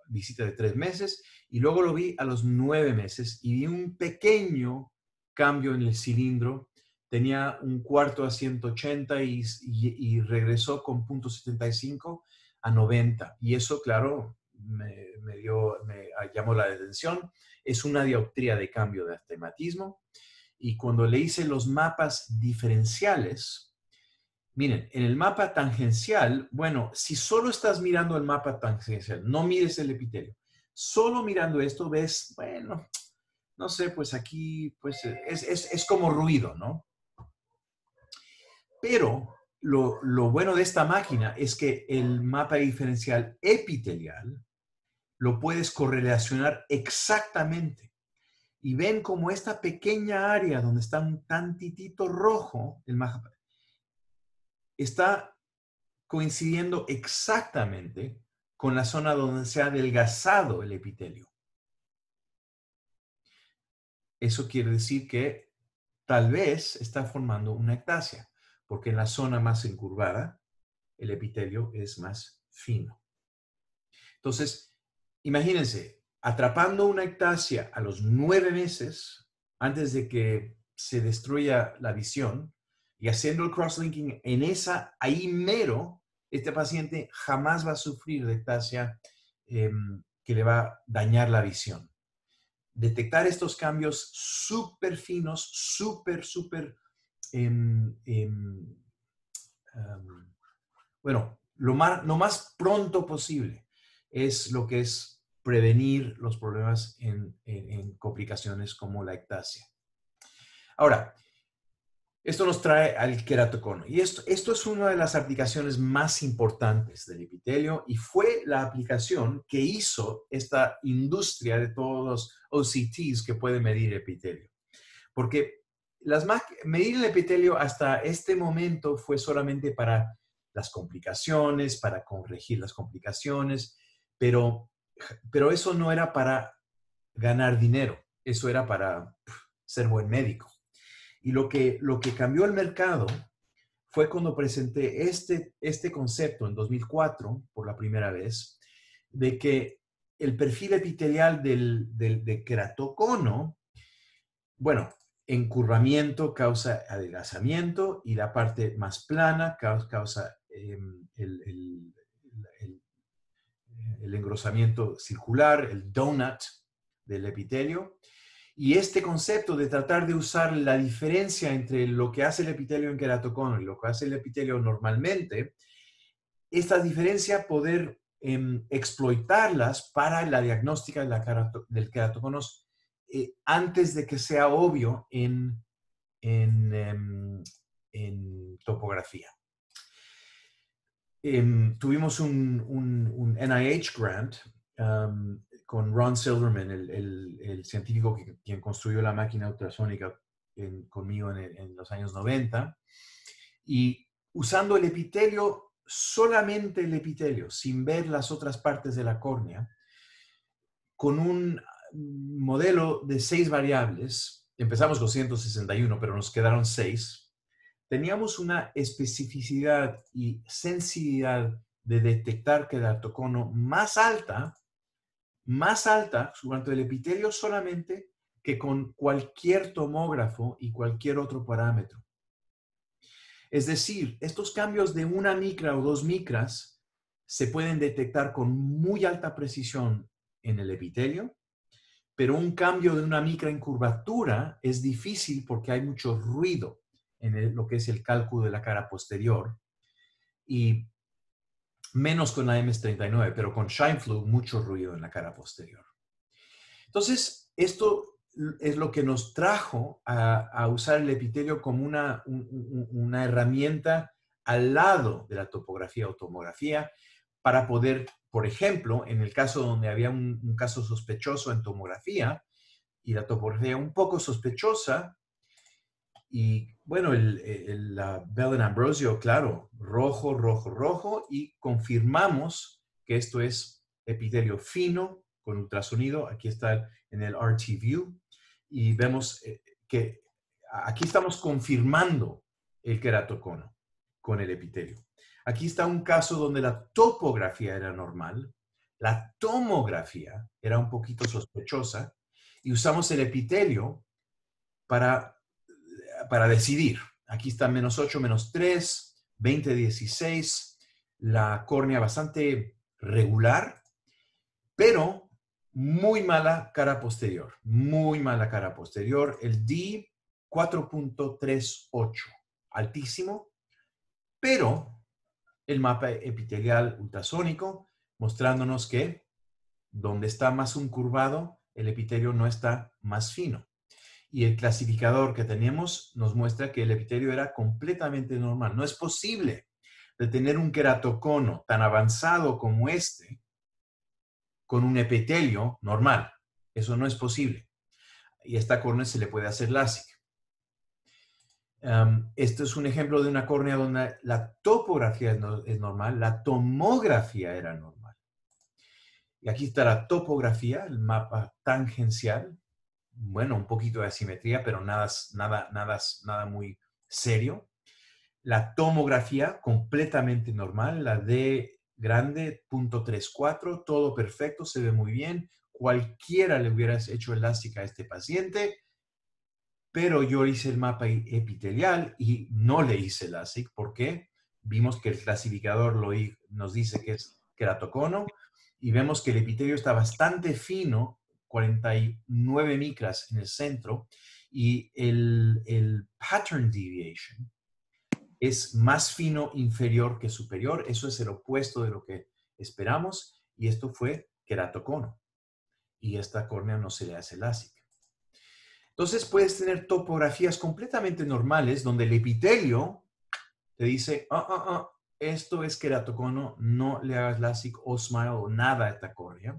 S1: visita de 3 meses, y luego lo vi a los 9 meses y vi un pequeño cambio en el cilindro. Tenía un cuarto a 180 y regresó con 0.75 a 90. Y eso, claro, me llamó la atención. Es una dioptría de cambio de astigmatismo. Y cuando le hice los mapas diferenciales, miren, en el mapa tangencial, bueno, si solo estás mirando el mapa tangencial, no mires el epitelio, solo mirando esto ves, bueno, no sé, pues aquí pues es como ruido, ¿no? Pero lo bueno de esta máquina es que el mapa diferencial epitelial lo puedes correlacionar exactamente. Y ven como esta pequeña área donde está un tantitito rojo, el mapa, está coincidiendo exactamente con la zona donde se ha adelgazado el epitelio. Eso quiere decir que tal vez está formando una ectasia, porque en la zona más encurvada el epitelio es más fino. Entonces, imagínense, atrapando una ectasia a los 9 meses, antes de que se destruya la visión, y haciendo el crosslinking en ahí mero, este paciente jamás va a sufrir de ectasia que le va a dañar la visión. Detectar estos cambios súper finos, súper, bueno, lo más pronto posible es lo que es prevenir los problemas en complicaciones como la ectasia. Ahora, esto nos trae al queratocono. Y esto es una de las aplicaciones más importantes del epitelio y fue la aplicación que hizo esta industria de todos los OCTs que pueden medir epitelio. Porque medir el epitelio hasta este momento fue solamente para las complicaciones, para corregir las complicaciones, pero eso no era para ganar dinero, eso era para ser buen médico. Y lo que cambió el mercado fue cuando presenté este concepto en 2004, por la primera vez, de que el perfil epitelial del queratocono, bueno, encurvamiento causa adelgazamiento y la parte más plana causa el engrosamiento circular, el donut del epitelio. Y este concepto de tratar de usar la diferencia entre lo que hace el epitelio en queratocono y lo que hace el epitelio normalmente, esta diferencia poder exploitarlas para la diagnóstica del queratocono antes de que sea obvio en topografía. Tuvimos un NIH grant con Ron Silverman, el científico quien construyó la máquina ultrasónica conmigo en los años 90, y usando el epitelio, solamente el epitelio, sin ver las otras partes de la córnea, con un modelo de 6 variables, empezamos con 161, pero nos quedaron 6, teníamos una especificidad y sensibilidad de detectar queratocono más alta durante el epitelio solamente que con cualquier tomógrafo y cualquier otro parámetro. Es decir, estos cambios de 1 micra o 2 micras se pueden detectar con muy alta precisión en el epitelio, pero un cambio de 1 micra en curvatura es difícil porque hay mucho ruido en lo que es el cálculo de la cara posterior, y menos con la MS39, pero con Scheimpflug mucho ruido en la cara posterior. Entonces, esto es lo que nos trajo a usar el epitelio como una herramienta al lado de la topografía o tomografía para poder, por ejemplo, en el caso donde había un caso sospechoso en tomografía y la topografía un poco sospechosa, y bueno, la Bell and Ambrosio, claro, rojo, y confirmamos que esto es epitelio fino con ultrasonido. Aquí está en el RT View y vemos que aquí estamos confirmando el queratocono con el epitelio. Aquí está un caso donde la topografía era normal, la tomografía era un poquito sospechosa y usamos el epitelio para decidir. Aquí está -8, -3, 20, 16, la córnea bastante regular, pero muy mala cara posterior, El D, 4.38, altísimo, pero el mapa epitelial ultrasónico mostrándonos que donde está más incurvado, el epitelio no está más fino. Y el clasificador que tenemos nos muestra que el epitelio era completamente normal. No es posible de tener un queratocono tan avanzado como este con un epitelio normal. Eso no es posible. Y a esta córnea se le puede hacer LASIK. Esto es un ejemplo de una córnea donde la topografía es normal, la tomografía era normal. Y aquí está la topografía, el mapa tangencial. Bueno, un poquito de asimetría, pero nada muy serio. La tomografía completamente normal, la D grande, .34, todo perfecto, se ve muy bien. Cualquiera le hubieras hecho elástica a este paciente, pero yo hice el mapa epitelial y no le hice LASIK. ¿Por qué? Vimos que el clasificador nos dice que es queratocono y vemos que el epitelio está bastante fino, 49 micras en el centro, y el pattern deviation es más fino inferior que superior. Eso es el opuesto de lo que esperamos, y esto fue queratocono. Y esta córnea no se le hace LASIK. Entonces puedes tener topografías completamente normales donde el epitelio te dice, esto es queratocono, no le hagas LASIK o SMILE o nada a esta córnea.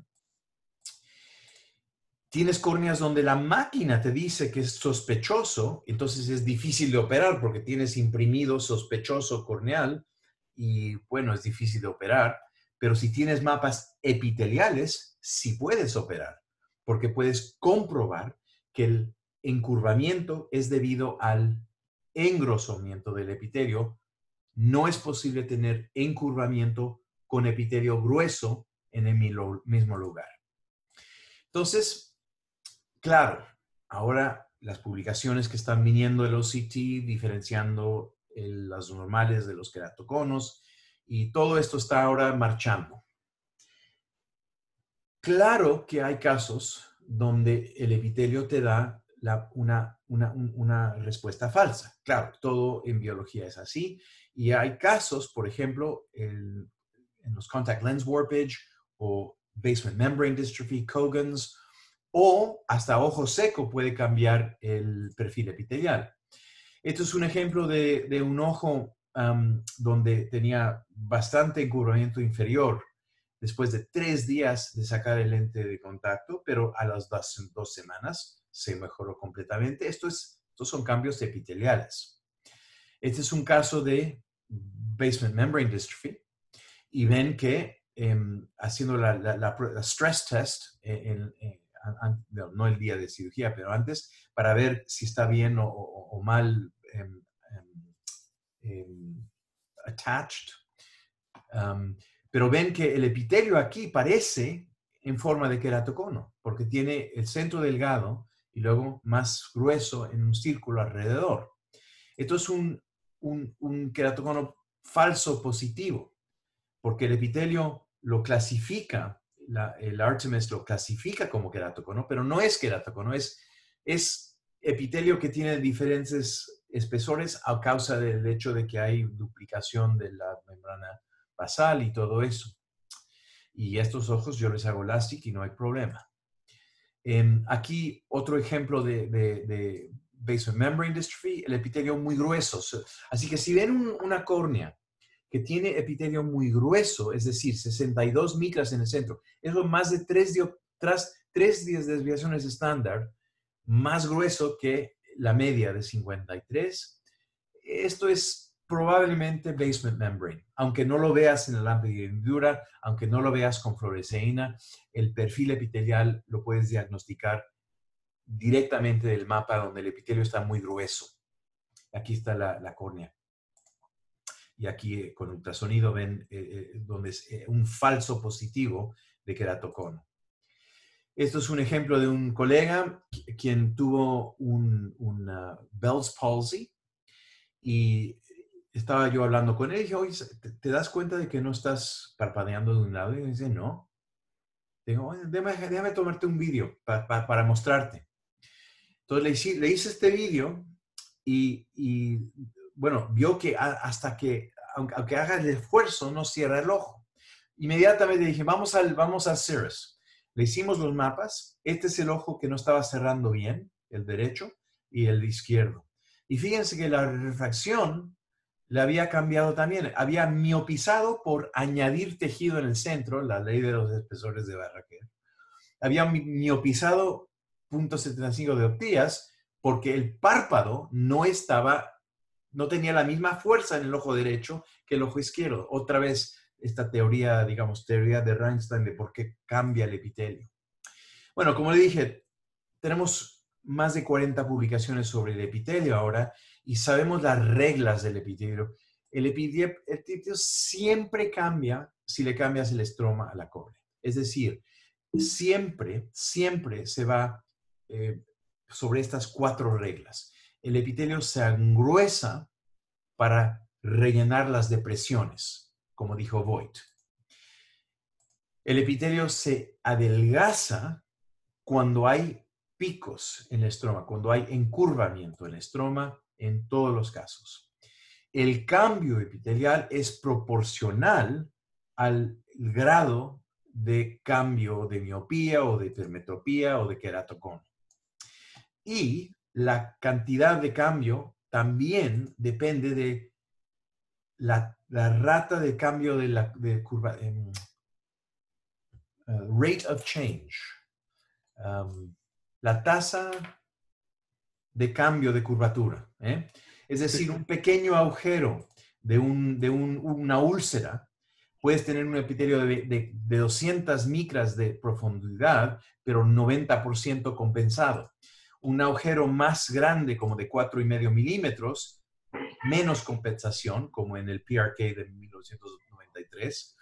S1: Tienes córneas donde la máquina te dice que es sospechoso, entonces es difícil de operar porque tienes imprimido sospechoso corneal y bueno, es difícil de operar. Pero si tienes mapas epiteliales, sí puedes operar porque puedes comprobar que el encurvamiento es debido al engrosamiento del epitelio. No es posible tener encurvamiento con epitelio grueso en el mismo lugar. Entonces, claro, ahora las publicaciones que están viniendo del OCT, diferenciando las normales de los queratoconos, y todo esto está ahora marchando. Claro que hay casos donde el epitelio te da una respuesta falsa. Claro, todo en biología es así. Y hay casos, por ejemplo, en los contact lens warpage o basement membrane dystrophy, Cogan's, o hasta ojo seco puede cambiar el perfil epitelial. Esto es un ejemplo de un ojo donde tenía bastante encurvamiento inferior después de 3 días de sacar el lente de contacto, pero a las 2 semanas se mejoró completamente. Estos son cambios epiteliales. Este es un caso de basement membrane dystrophy y ven que haciendo la stress test, no el día de cirugía, pero antes, para ver si está bien o mal attached. Pero ven que el epitelio aquí parece en forma de queratocono, porque tiene el centro delgado y luego más grueso en un círculo alrededor. Esto es un queratocono falso positivo, porque el epitelio lo clasifica, el Artemis lo clasifica como queratocono, pero no es queratocono, es epitelio que tiene diferentes espesores a causa del hecho de que hay duplicación de la membrana basal y todo eso. Y estos ojos yo les hago LASIK y no hay problema. Aquí otro ejemplo de basement membrane dystrophy, el epitelio muy grueso. Así que si ven una córnea que tiene epitelio muy grueso, es decir, 62 micras en el centro, eso más de 3 desviaciones estándar, más grueso que la media de 53. Esto es probablemente basement membrane. Aunque no lo veas en la lámpara de hendidura, aunque no lo veas con fluoresceína, el perfil epitelial lo puedes diagnosticar directamente del mapa donde el epitelio está muy grueso. Aquí está la córnea. Y aquí con ultrasonido ven donde es un falso positivo de queratocono. Esto es un ejemplo de un colega quien tuvo una Bell's palsy y estaba yo hablando con él y dije, oye, ¿te das cuenta de que no estás parpadeando de un lado? Y me dice, no. Digo, déjame tomarte un vídeo para mostrarte. Entonces le hice este vídeo y bueno, vio que hasta que, aunque haga el esfuerzo, no cierra el ojo. Inmediatamente dije, vamos al Cirrus. Le hicimos los mapas. Este es el ojo que no estaba cerrando bien, el derecho, y el izquierdo. Y fíjense que la refracción le había cambiado también. Había miopizado por añadir tejido en el centro, la ley de los espesores de Barraquer. Había miopizado 0.75 dioptrías porque el párpado no tenía la misma fuerza en el ojo derecho que el ojo izquierdo. Otra vez, esta teoría, digamos, teoría de Reinstein de por qué cambia el epitelio. Bueno, como le dije, tenemos más de 40 publicaciones sobre el epitelio ahora y sabemos las reglas del epitelio. El epitelio siempre cambia si le cambias el estroma a la córnea. Es decir, siempre se va sobre estas 4 reglas. El epitelio se engruesa para rellenar las depresiones, como dijo Voigt. El epitelio se adelgaza cuando hay picos en el estroma, cuando hay encurvamiento en el estroma, en todos los casos. El cambio epitelial es proporcional al grado de cambio de miopía o de hipermetropía o de queratocono. Y la cantidad de cambio también depende de la rata de cambio de la curva, rate of change. La tasa de cambio de curvatura. Es decir, un pequeño agujero de una úlcera, puedes tener un epitelio de 200 micras de profundidad, pero 90% compensado. Un agujero más grande, como de 4,5 milímetros, menos compensación, como en el PRK de 1993,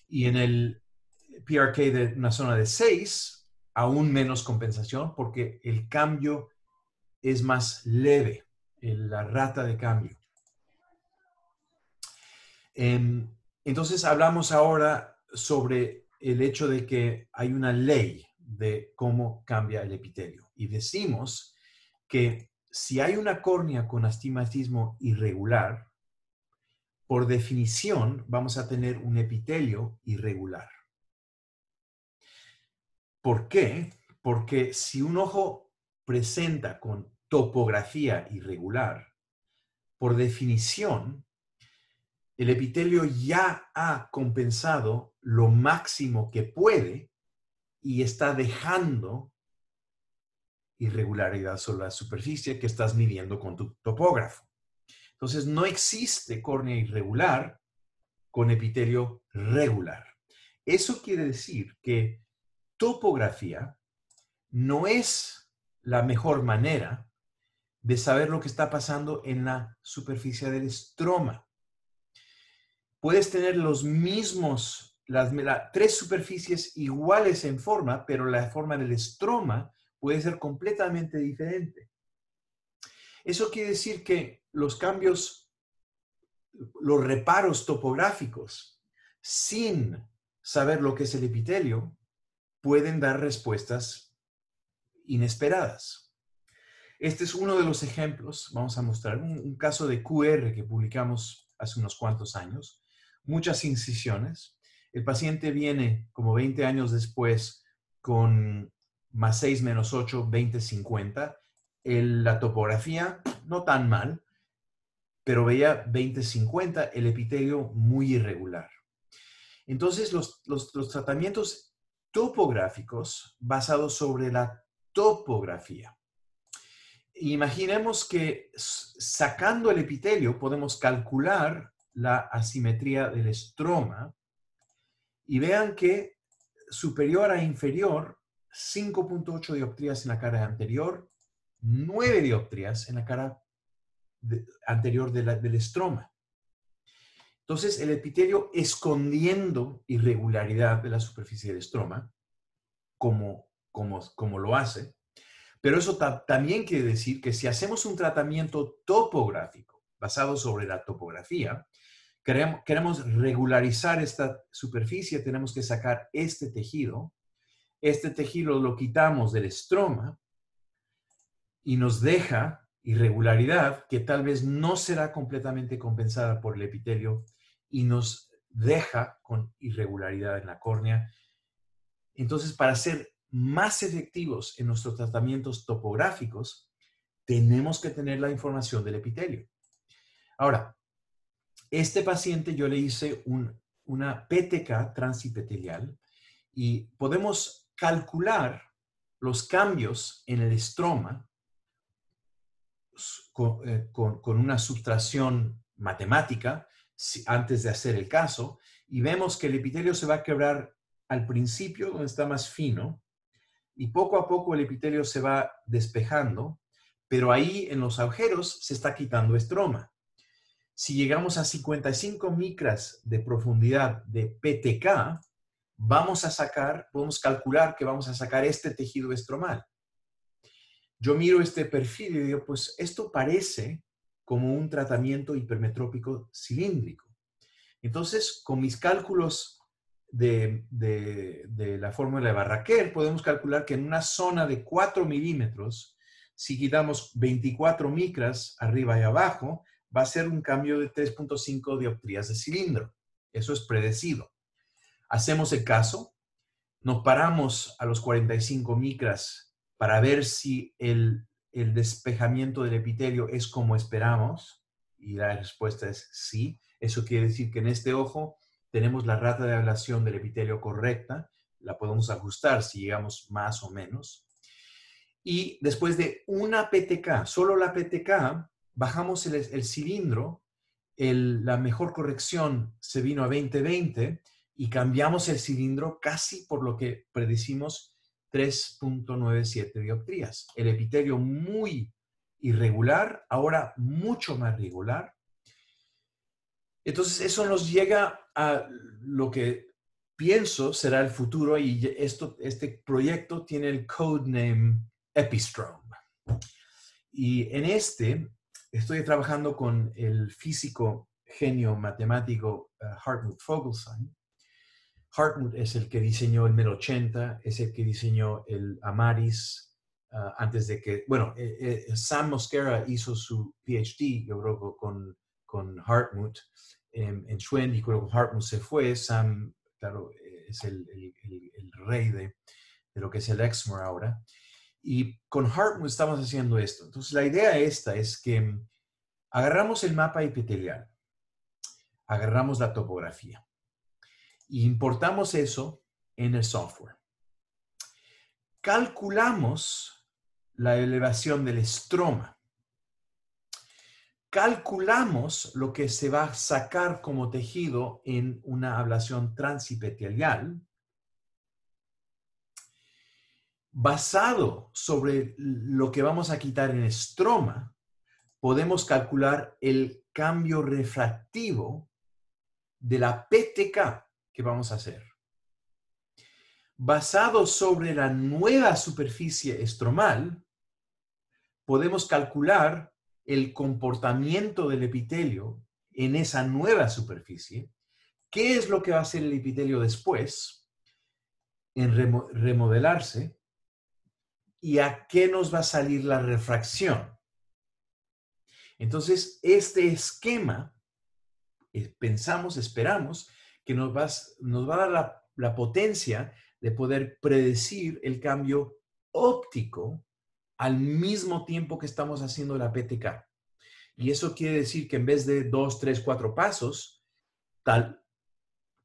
S1: y en el PRK de una zona de 6, aún menos compensación, porque el cambio es más leve, la rata de cambio. Entonces hablamos ahora sobre el hecho de que hay una ley de cómo cambia el epitelio. Y decimos que si hay una córnea con astigmatismo irregular, por definición vamos a tener un epitelio irregular. ¿Por qué? Porque si un ojo presenta con topografía irregular, por definición, el epitelio ya ha compensado lo máximo que puede y está dejando irregularidad sobre la superficie que estás midiendo con tu topógrafo. Entonces, no existe córnea irregular con epitelio regular. Eso quiere decir que topografía no es la mejor manera de saber lo que está pasando en la superficie del estroma. Puedes tener los mismos, 3 superficies iguales en forma, pero la forma del estroma puede ser completamente diferente. Eso quiere decir que los cambios, los reparos topográficos, sin saber lo que es el epitelio, pueden dar respuestas inesperadas. Este es uno de los ejemplos. Vamos a mostrar un caso de QR que publicamos hace unos cuantos años. Muchas incisiones. El paciente viene como 20 años después con más 6 menos 8, 20, 50. La topografía no tan mal, pero veía 20, 50, el epitelio muy irregular. Entonces, los tratamientos topográficos basados sobre la topografía. Imaginemos que sacando el epitelio podemos calcular la asimetría del estroma y vean que superior a inferior, 5.8 dioptrías en la cara anterior, 9 dioptrías en la cara anterior del estroma. Entonces, el epitelio escondiendo irregularidad de la superficie del estroma, como lo hace, pero eso también quiere decir que si hacemos un tratamiento topográfico basado sobre la topografía, queremos regularizar esta superficie, tenemos que sacar este tejido lo quitamos del estroma y nos deja irregularidad que tal vez no será completamente compensada por el epitelio y nos deja con irregularidad en la córnea. Entonces, para ser más efectivos en nuestros tratamientos topográficos, tenemos que tener la información del epitelio. Ahora, este paciente yo le hice una PTK transepitelial y podemos calcular los cambios en el estroma con una sustracción matemática antes de hacer el caso y vemos que el epitelio se va a quebrar al principio, donde está más fino, y poco a poco el epitelio se va despejando, pero ahí en los agujeros se está quitando estroma. Si llegamos a 55 micras de profundidad de PTK, podemos calcular que vamos a sacar este tejido estromal. Yo miro este perfil y digo, pues esto parece como un tratamiento hipermetrópico cilíndrico. Entonces, con mis cálculos de la fórmula de Barraquer, podemos calcular que en una zona de 4 milímetros, si quitamos 24 micras arriba y abajo, va a ser un cambio de 3.5 dioptrías de cilindro. Eso es predecido. Hacemos el caso, nos paramos a los 45 micras para ver si el despejamiento del epitelio es como esperamos, y la respuesta es sí. Eso quiere decir que en este ojo tenemos la rata de ablación del epitelio correcta, la podemos ajustar si llegamos más o menos. Y después de una PTK, solo la PTK, bajamos el cilindro, la mejor corrección se vino a 20-20 y cambiamos el cilindro casi por lo que predecimos 3.97 dioptrías. El epitelio muy irregular, ahora mucho más regular. Entonces eso nos llega a lo que pienso será el futuro y este proyecto tiene el codename Epistrom. Y en estoy trabajando con el físico genio matemático Hartmut Vogelsang. Hartmut es el que diseñó el MEL 80, es el que diseñó el Amaris, antes de que, bueno, Sam Mosquera hizo su PhD, yo creo, con Hartmut en Schwinn, y cuando Hartmut se fue, Sam, claro, es el rey de lo que es el Exmor ahora. Y con Hartmut estamos haciendo esto. Entonces, la idea esta es que agarramos el mapa epitelial, agarramos la topografía y importamos eso en el software. Calculamos la elevación del estroma. Calculamos lo que se va a sacar como tejido en una ablación transepitelial. Basado sobre lo que vamos a quitar en estroma, podemos calcular el cambio refractivo de la PTK que vamos a hacer. Basado sobre la nueva superficie estromal, podemos calcular el comportamiento del epitelio en esa nueva superficie. ¿Qué es lo que va a hacer el epitelio después en remodelarse? ¿Y a qué nos va a salir la refracción? Entonces, este esquema, esperamos, que nos va a dar la potencia de poder predecir el cambio óptico al mismo tiempo que estamos haciendo la PTK. Y eso quiere decir que en vez de 2, 3, 4 pasos, tal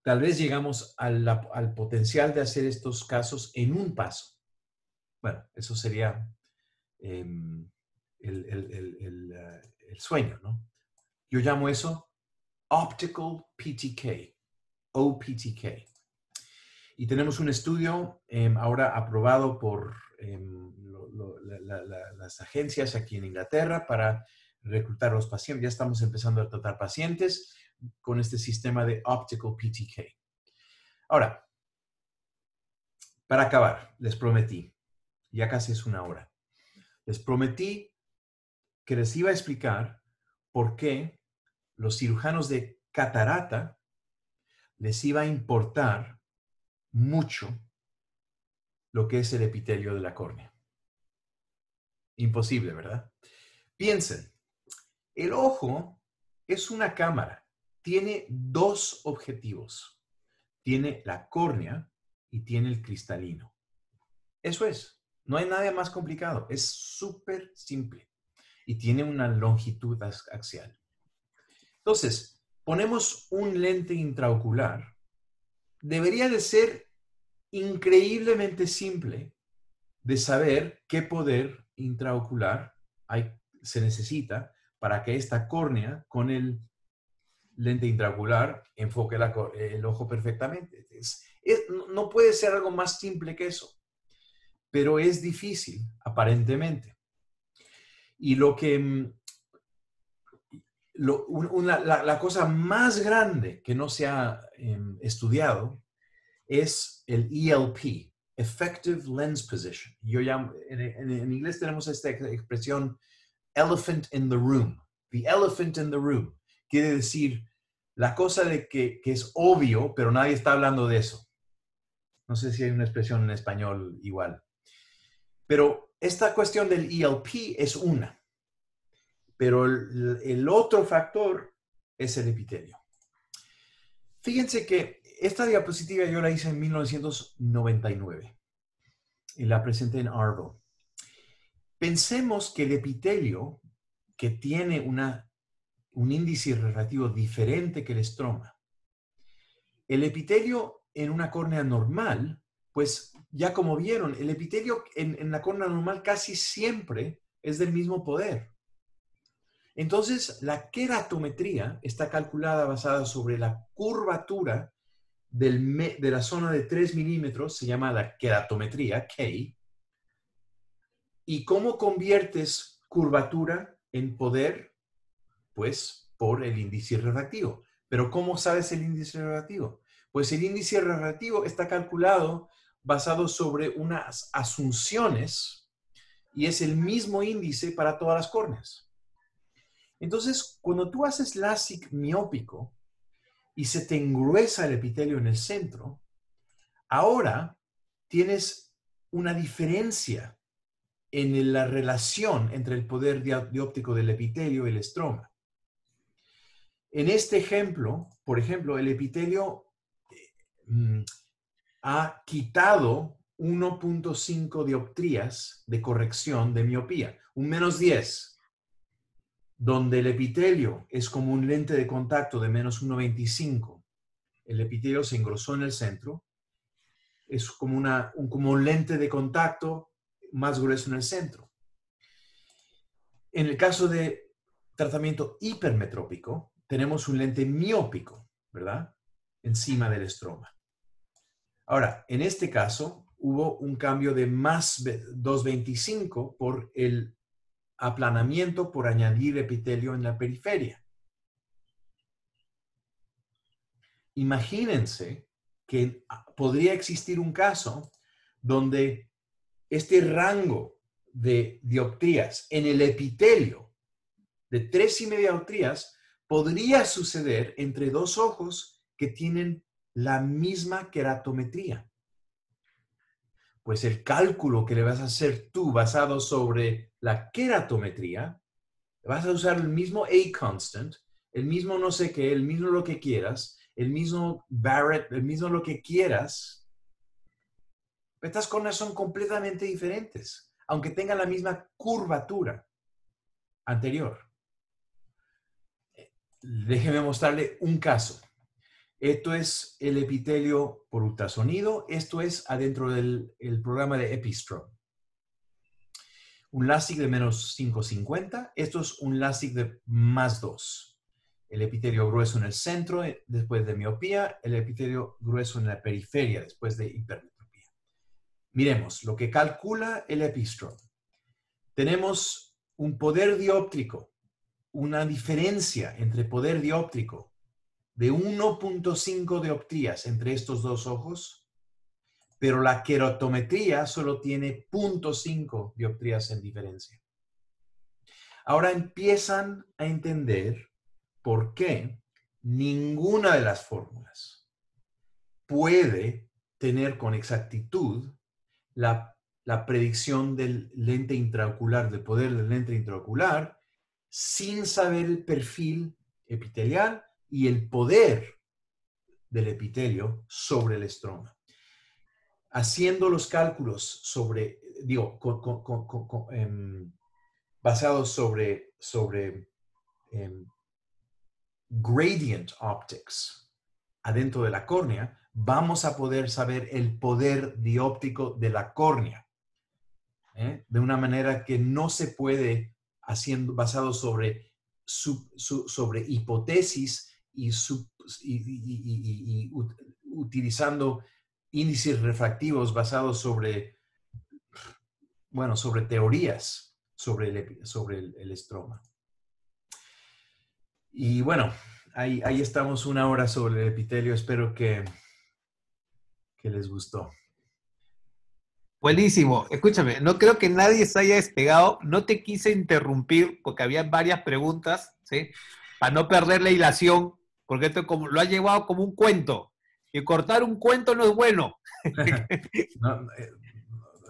S1: vez llegamos al potencial de hacer estos casos en un paso. Bueno, eso sería el sueño, ¿no? Yo llamo eso Optical PTK, OPTK. Y tenemos un estudio ahora aprobado por las agencias aquí en Inglaterra para reclutar a los pacientes. Ya estamos empezando a tratar pacientes con este sistema de Optical PTK. Ahora, para acabar, les prometí, ya casi es una hora. Les prometí que les iba a explicar por qué los cirujanos de catarata les iba a importar mucho lo que es el epitelio de la córnea. Imposible, ¿verdad? Piensen, el ojo es una cámara. Tiene dos objetivos. Tiene la córnea y tiene el cristalino. Eso es. No hay nada más complicado. Es súper simple. Y tiene una longitud axial. Entonces, ponemos un lente intraocular. Debería de ser increíblemente simple de saber qué poder intraocular se necesita para que esta córnea con el lente intraocular enfoque el ojo perfectamente. No puede ser algo más simple que eso. pero es difícil, aparentemente. Y la cosa más grande que no se ha estudiado es el ELP, Effective Lens Position. Yo llamo, en inglés tenemos esta expresión elephant in the room. The elephant in the room. Quiere decir la cosa de que es obvio, pero nadie está hablando de eso. No sé si hay una expresión en español igual. Pero esta cuestión del ELP es una. Pero el otro factor es el epitelio. Fíjense que esta diapositiva yo la hice en 1999 y la presenté en ARVO. Pensemos que el epitelio, que tiene un índice refractivo diferente que el estroma, el epitelio en una córnea normal, pues ya como vieron, el epitelio en la córnea normal casi siempre es del mismo poder. Entonces, la queratometría está calculada basada sobre la curvatura de la zona de 3 milímetros, se llama la queratometría, K. ¿Y cómo conviertes curvatura en poder? Pues por el índice refractivo. ¿Pero cómo sabes el índice refractivo? Pues el índice refractivo está calculado basado sobre unas asunciones y es el mismo índice para todas las córneas. Entonces, cuando tú haces LASIK miópico y se te engruesa el epitelio en el centro, ahora tienes una diferencia en la relación entre el poder dióptrico del epitelio y el estroma. En este ejemplo, por ejemplo, el epitelio ha quitado 1.5 dioptrías de corrección de miopía, un -10. Donde el epitelio es como un lente de contacto de -1.25, el epitelio se engrosó en el centro, es como un lente de contacto más grueso en el centro. En el caso de tratamiento hipermetrópico, tenemos un lente miópico, ¿verdad? Encima del estroma. Ahora, en este caso, hubo un cambio de más 2.25 por el aplanamiento por añadir epitelio en la periferia. Imagínense que podría existir un caso donde este rango de dioptrías en el epitelio de 3,5 dioptrías podría suceder entre dos ojos que tienen la misma queratometría. Pues el cálculo que le vas a hacer tú basado sobre la queratometría, vas a usar el mismo A constant, el mismo no sé qué, el mismo lo que quieras, el mismo Barrett, el mismo lo que quieras. Estas córneas son completamente diferentes, aunque tengan la misma curvatura anterior. Déjeme mostrarle un caso. Esto es el epitelio por ultrasonido. Esto es adentro del programa de Epistrom. Un LASIK de -550. Esto es un LASIK de +2. El epitelio grueso en el centro después de miopía. El epitelio grueso en la periferia después de hipermetropía. Miremos lo que calcula el Epistrom. Tenemos un poder dióptrico, una diferencia entre poder dióptrico de 1.5 dioptrías entre estos dos ojos, pero la queratometría solo tiene 0.5 dioptrías en diferencia. Ahora empiezan a entender por qué ninguna de las fórmulas puede tener con exactitud la predicción del lente intraocular, del poder del lente intraocular, sin saber el perfil epitelial y el poder del epitelio sobre el estroma. Haciendo los cálculos sobre, basados sobre gradient optics adentro de la córnea, vamos a poder saber el poder dióptrico de la córnea, de una manera que no se puede basado sobre hipótesis y utilizando índices refractivos basados sobre bueno, sobre teorías sobre el estroma. Y bueno, ahí estamos 1 hora sobre el epitelio. Espero que les gustó.
S2: Buenísimo. Escúchame, no creo que nadie se haya despegado. No te quise interrumpir porque había varias preguntas, ¿sí? Para no perder la hilación, porque esto lo ha llevado como un cuento. Y cortar un cuento no es bueno.
S1: No,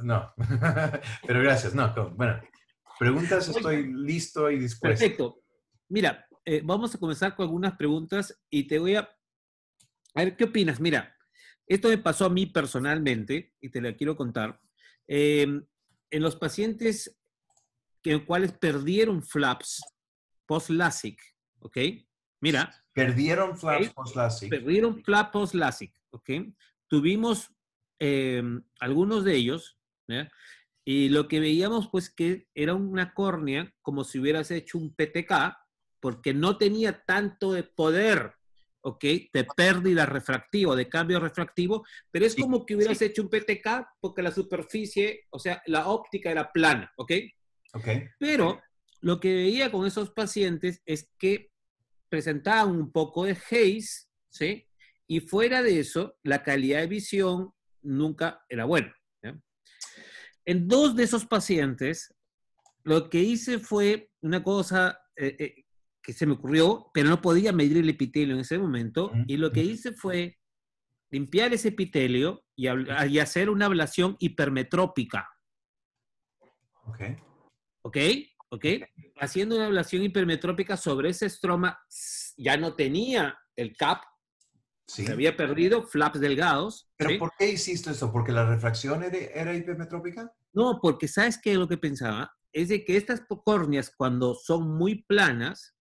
S1: no. Pero gracias. No, bueno, preguntas, estoy listo y dispuesto.
S2: Perfecto. Mira, vamos a comenzar con algunas preguntas y te voy a ver qué opinas. Mira, esto me pasó a mí personalmente y te la quiero contar. En los pacientes cuales perdieron flaps post-LASIK, ¿ok? Mira.
S1: Perdieron flaps post-LASIK.
S2: Perdieron flaps post-LASIK, ¿ok? Tuvimos algunos de ellos, ¿ya? Y lo que veíamos, pues, que era una córnea como si hubieras hecho un PTK, porque no tenía tanto de poder, ¿ok? De pérdida refractiva, de cambio refractivo, pero es como que hubieras hecho un PTK porque la superficie, o sea, la óptica era plana, ¿ok?
S1: Ok.
S2: Pero lo que veía con esos pacientes es que presentaban un poco de haze, ¿sí? Y fuera de eso, la calidad de visión nunca era buena, ¿ya? En 2 de esos pacientes, lo que hice fue una cosa que se me ocurrió, pero no podía medir el epitelio en ese momento, y lo que hice fue limpiar ese epitelio y hacer una ablación hipermetrópica.
S1: Ok.
S2: ¿Ok? ¿Ok? Haciendo una ablación hipermetrópica sobre ese estroma, ya no tenía el cap,
S1: Sí.
S2: se había perdido, flaps delgados.
S1: ¿Pero
S2: ¿sí?
S1: por qué hiciste esto? ¿Porque la refracción era hipermetrópica?
S2: No, porque ¿sabes qué? Lo que pensaba es de que estas córneas, cuando son muy planas,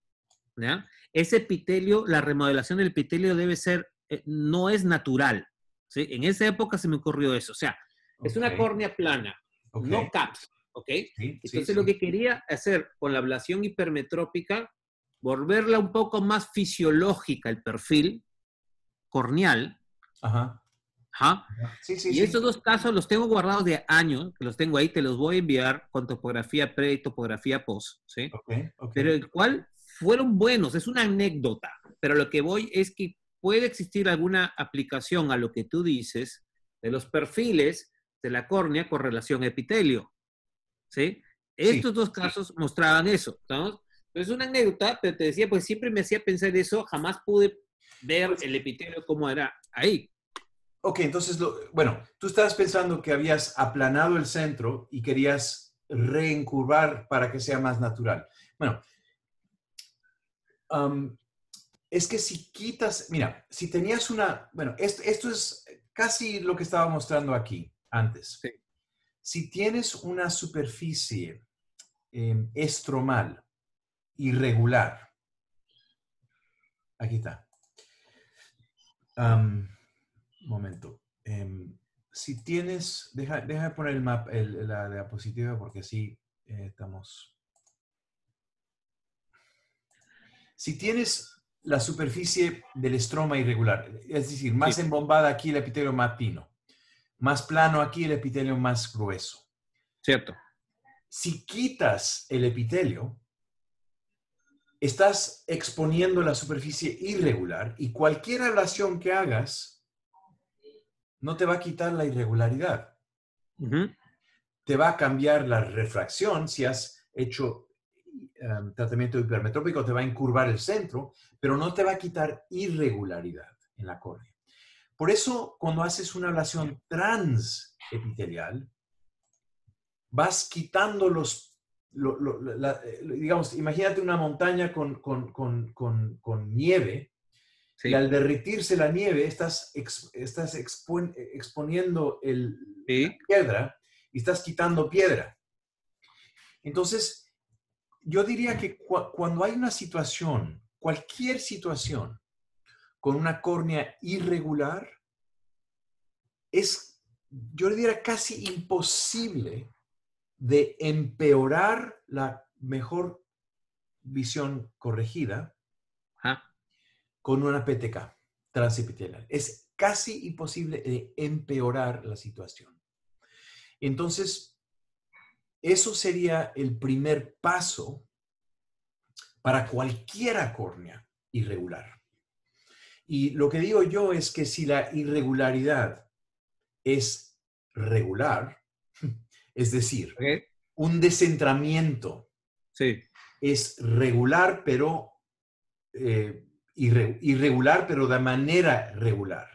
S2: ¿ya? Ese epitelio, la remodelación del epitelio debe ser, no es natural, ¿sí? En esa época se me ocurrió eso. O sea, es una córnea plana, no caps, ¿ok?
S1: Sí,
S2: Entonces lo que quería hacer con la ablación hipermetrópica, volverla un poco más fisiológica el perfil corneal.
S1: Ajá.
S2: Ajá.
S1: Sí,
S2: Y esos 2 casos los tengo guardados de años, que los tengo ahí, te los voy a enviar con topografía pre y topografía post, ¿sí? Pero el cual fueron buenos, es una anécdota, pero lo que voy es que puede existir alguna aplicación a lo que tú dices de los perfiles de la córnea con relación a epitelio, ¿sí? Estos 2 casos mostraban eso, ¿estamos? Es una anécdota, pero te decía, pues siempre me hacía pensar eso, jamás pude ver el epitelio como era ahí.
S1: Ok, entonces, bueno, tú estabas pensando que habías aplanado el centro y querías reencurvar para que sea más natural. Bueno, es que si quitas, mira, si tenías bueno, esto es casi lo que estaba mostrando aquí antes.
S2: Sí.
S1: Si tienes una superficie estromal irregular, aquí está. Momento. Si tienes, déjame poner la diapositiva porque así estamos. Si tienes la superficie del estroma irregular, es decir, más embombada aquí el epitelio más fino, más plano aquí el epitelio más grueso.
S2: Cierto.
S1: Si quitas el epitelio, estás exponiendo la superficie irregular y cualquier ablación que hagas no te va a quitar la irregularidad. Te va a cambiar la refracción si has hecho tratamiento hipermetrópico, te va a encurvar el centro, pero no te va a quitar irregularidad en la córnea. Por eso, cuando haces una ablación transepitelial, vas quitando digamos, imagínate una montaña con nieve, y al derretirse la nieve estás exponiendo la piedra y estás quitando piedra. Entonces, yo diría que cuando hay una situación, cualquier situación, con una córnea irregular, yo diría casi imposible de empeorar la mejor visión corregida con una PTK transepitelial. Es casi imposible de empeorar la situación. Entonces, eso sería el primer paso para cualquier córnea irregular. Y lo que digo yo es que si la irregularidad es regular, es decir,
S2: ¿Ok?
S1: un descentramiento
S2: Sí.
S1: es regular, pero irregular, pero de manera regular.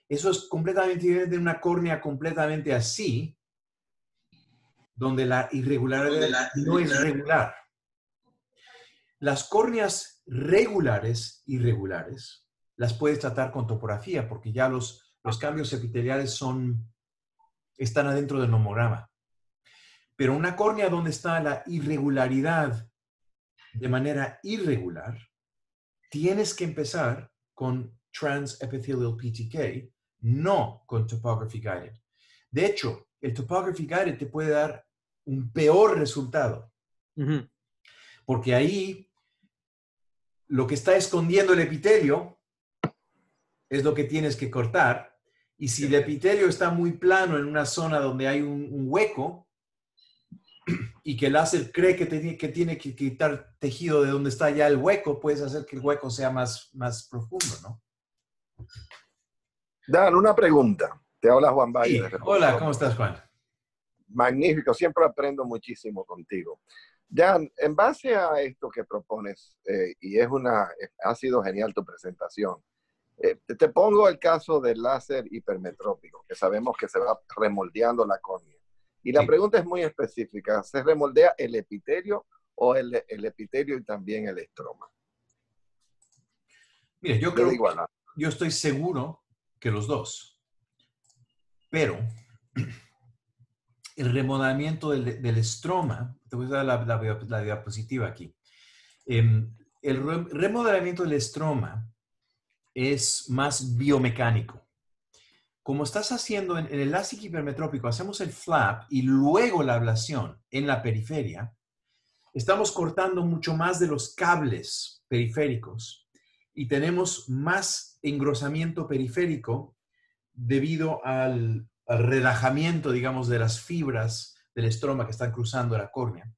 S1: Eso es completamente diferente de una córnea completamente así, donde la irregularidad no es regular. Las córneas regulares, irregulares, las puedes tratar con topografía, porque ya los cambios epiteliales están adentro del nomograma. Pero una córnea donde está la irregularidad de manera irregular, tienes que empezar con Transepithelial PTK, no con Topography Guided. De hecho, el Topography Guided te puede dar un peor resultado, porque ahí lo que está escondiendo el epitelio es lo que tienes que cortar, y si el epitelio está muy plano en una zona donde hay un hueco, y que el láser cree que tiene que quitar tejido de donde está ya el hueco, puedes hacer que el hueco sea más profundo, ¿no?
S6: Dan, una pregunta. Te habla Juan Valle.
S1: Sí. Hola, ¿cómo estás, Juan?
S6: Magnífico, siempre aprendo muchísimo contigo. Dan, en base a esto que propones, y ha sido genial tu presentación, te pongo el caso del láser hipermetrópico, que sabemos que se va remoldeando la córnea. Y la pregunta es muy específica. ¿Se remoldea el epitelio o el epitelio y también el estroma?
S1: Mira, yo estoy seguro que los dos. Pero el remodelamiento del estroma, te voy a dar la diapositiva aquí. El remodelamiento del estroma es más biomecánico. Como estás haciendo en el láser hipermetrópico, hacemos el flap y luego la ablación en la periferia, estamos cortando mucho más de los cables periféricos y tenemos más engrosamiento periférico debido al relajamiento, digamos, de las fibras del estroma que están cruzando la córnea.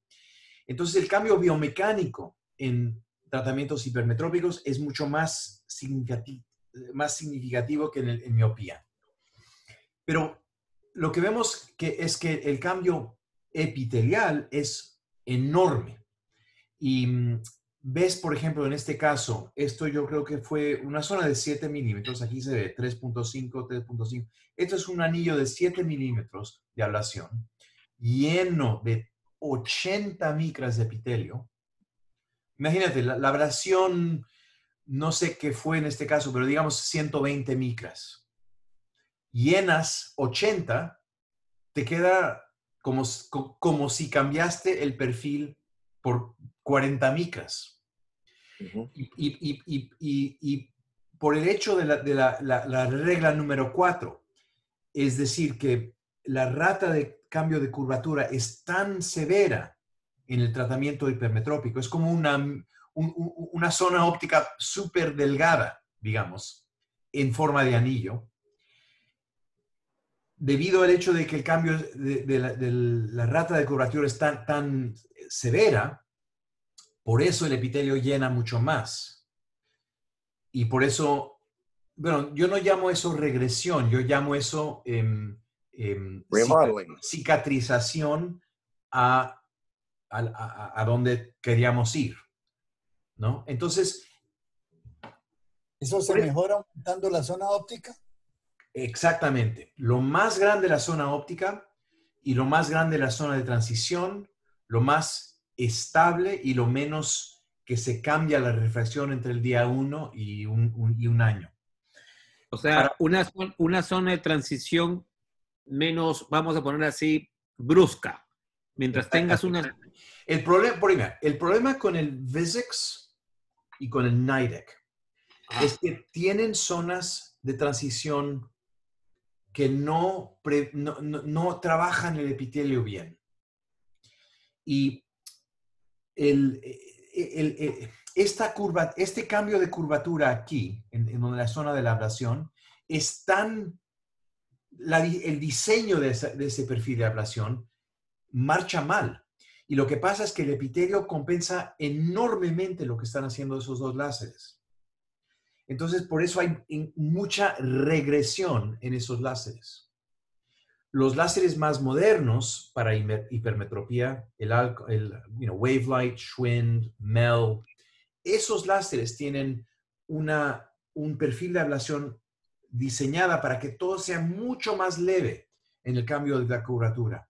S1: Entonces, el cambio biomecánico en tratamientos hipermetrópicos es mucho más significativo que en miopía. Pero lo que vemos es que el cambio epitelial es enorme. Y ves, por ejemplo, en este caso, esto yo creo que fue una zona de 7 milímetros. Aquí se ve 3.5, 3.5. Esto es un anillo de 7 milímetros de ablación, lleno de 80 micras de epitelio. Imagínate, la ablación, no sé qué fue en este caso, pero digamos 120 micras. Llenas 80, te queda como si cambiaste el perfil por 40 micras. Y por el hecho de la regla número 4, es decir, que la rata de cambio de curvatura es tan severa en el tratamiento hipermetrópico, es como una zona óptica súper delgada, digamos, en forma de anillo, debido al hecho de que el cambio de la rata de curvatura es tan severa, por eso el epitelio llena mucho más. Y por eso, bueno, yo no llamo eso regresión, yo llamo eso cicatrización a donde queríamos ir, ¿no? Entonces...
S7: ¿Eso se mejora aumentando la zona óptica?
S1: Exactamente. Lo más grande la zona óptica y lo más grande la zona de transición, lo más estable y lo menos que se cambia la refracción entre el día 1 y un año.
S2: O sea, una zona de transición menos, vamos a poner así, brusca. Mientras tengas una...
S1: El problema con el Vizix y con el Nidec es que tienen zonas de transición que no trabajan el epitelio bien. Y este cambio de curvatura aquí, en la zona de la ablación, es tan... el diseño de ese perfil de ablación marcha mal. Y lo que pasa es que el epitelio compensa enormemente lo que están haciendo esos dos láseres. Entonces, por eso hay mucha regresión en esos láseres. Los láseres más modernos para hipermetropía, Wavelight, Schwind, MEL, esos láseres tienen un perfil de ablación diseñada para que todo sea mucho más leve en el cambio de la curvatura.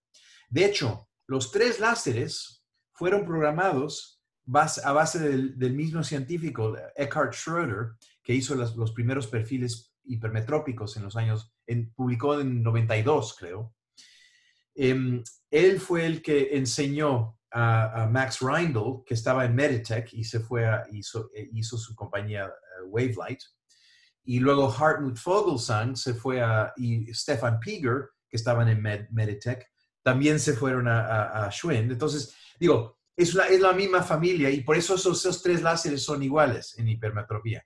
S1: De hecho, los 3 láseres fueron programados a base del mismo científico, Eckhard Schroeder, que hizo los primeros perfiles hipermetrópicos en los años, publicó en 92, creo. Él fue el que enseñó a Max Reindl, que estaba en Meditech y hizo su compañía Wavelight. Y luego Hartmut Vogelsang y Stefan Pieger, que estaban en Meditech, también se fueron a Schwind. Entonces, digo, es la misma familia y por eso esos 3 láseres son iguales en hipermetropía.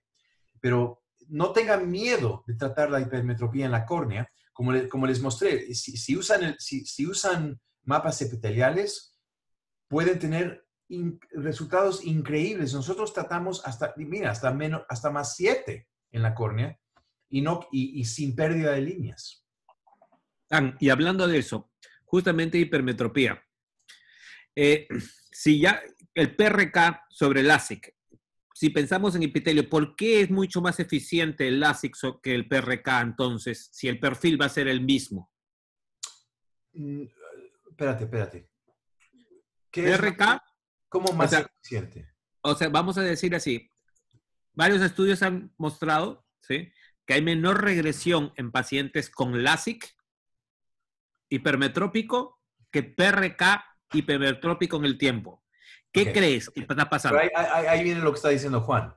S1: Pero no tengan miedo de tratar la hipermetropía en la córnea. Como les mostré, si usan mapas epiteliales, pueden tener resultados increíbles. Nosotros tratamos hasta más 7 en la córnea y sin pérdida de líneas.
S2: Y hablando de eso, justamente hipermetropía. Si ya el PRK sobre el LASIK, si pensamos en epitelio, ¿por qué es mucho más eficiente el LASIK que el PRK entonces, si el perfil va a ser el mismo?
S1: Espérate.
S2: PRK.
S1: ¿Cómo más eficiente?
S2: O sea, vamos a decir así, varios estudios han mostrado, ¿sí?, que hay menor regresión en pacientes con LASIK hipermetrópico que PRK hipermetrópico en el tiempo. ¿Qué crees que está pasando?
S1: Ahí viene lo que está diciendo Juan,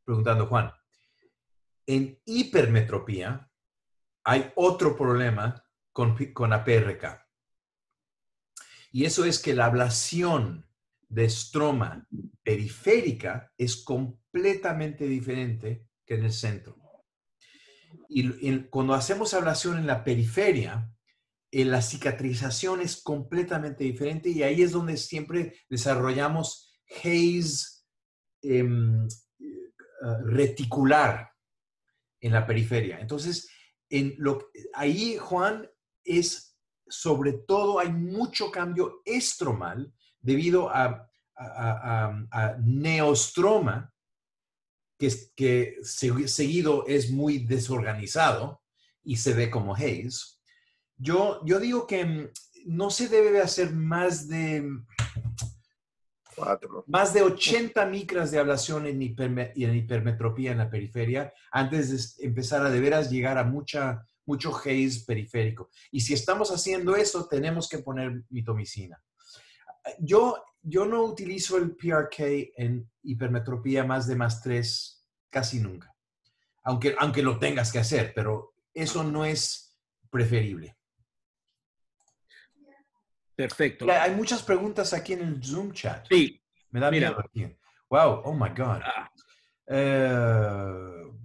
S1: preguntando Juan. En hipermetropía hay otro problema con la PRK. Y eso es que la ablación de estroma periférica es completamente diferente que en el centro. Y cuando hacemos ablación en la periferia, la cicatrización es completamente diferente y ahí es donde siempre desarrollamos haze reticular en la periferia. Entonces, ahí, Juan, sobre todo hay mucho cambio estromal debido a neostroma, que seguido es muy desorganizado y se ve como haze. Yo digo que no se debe hacer más de 80 micras de ablación en hipermetropía en la periferia antes de empezar a de veras llegar a mucho haze periférico. Y si estamos haciendo eso, tenemos que poner mitomicina. Yo no utilizo el PRK en hipermetropía más de +3 casi nunca. Aunque lo tengas que hacer, pero eso no es preferible.
S2: Perfecto.
S1: Mira, hay muchas preguntas aquí en el Zoom chat.
S2: Sí.
S1: Me da miedo aquí. Wow, oh my God.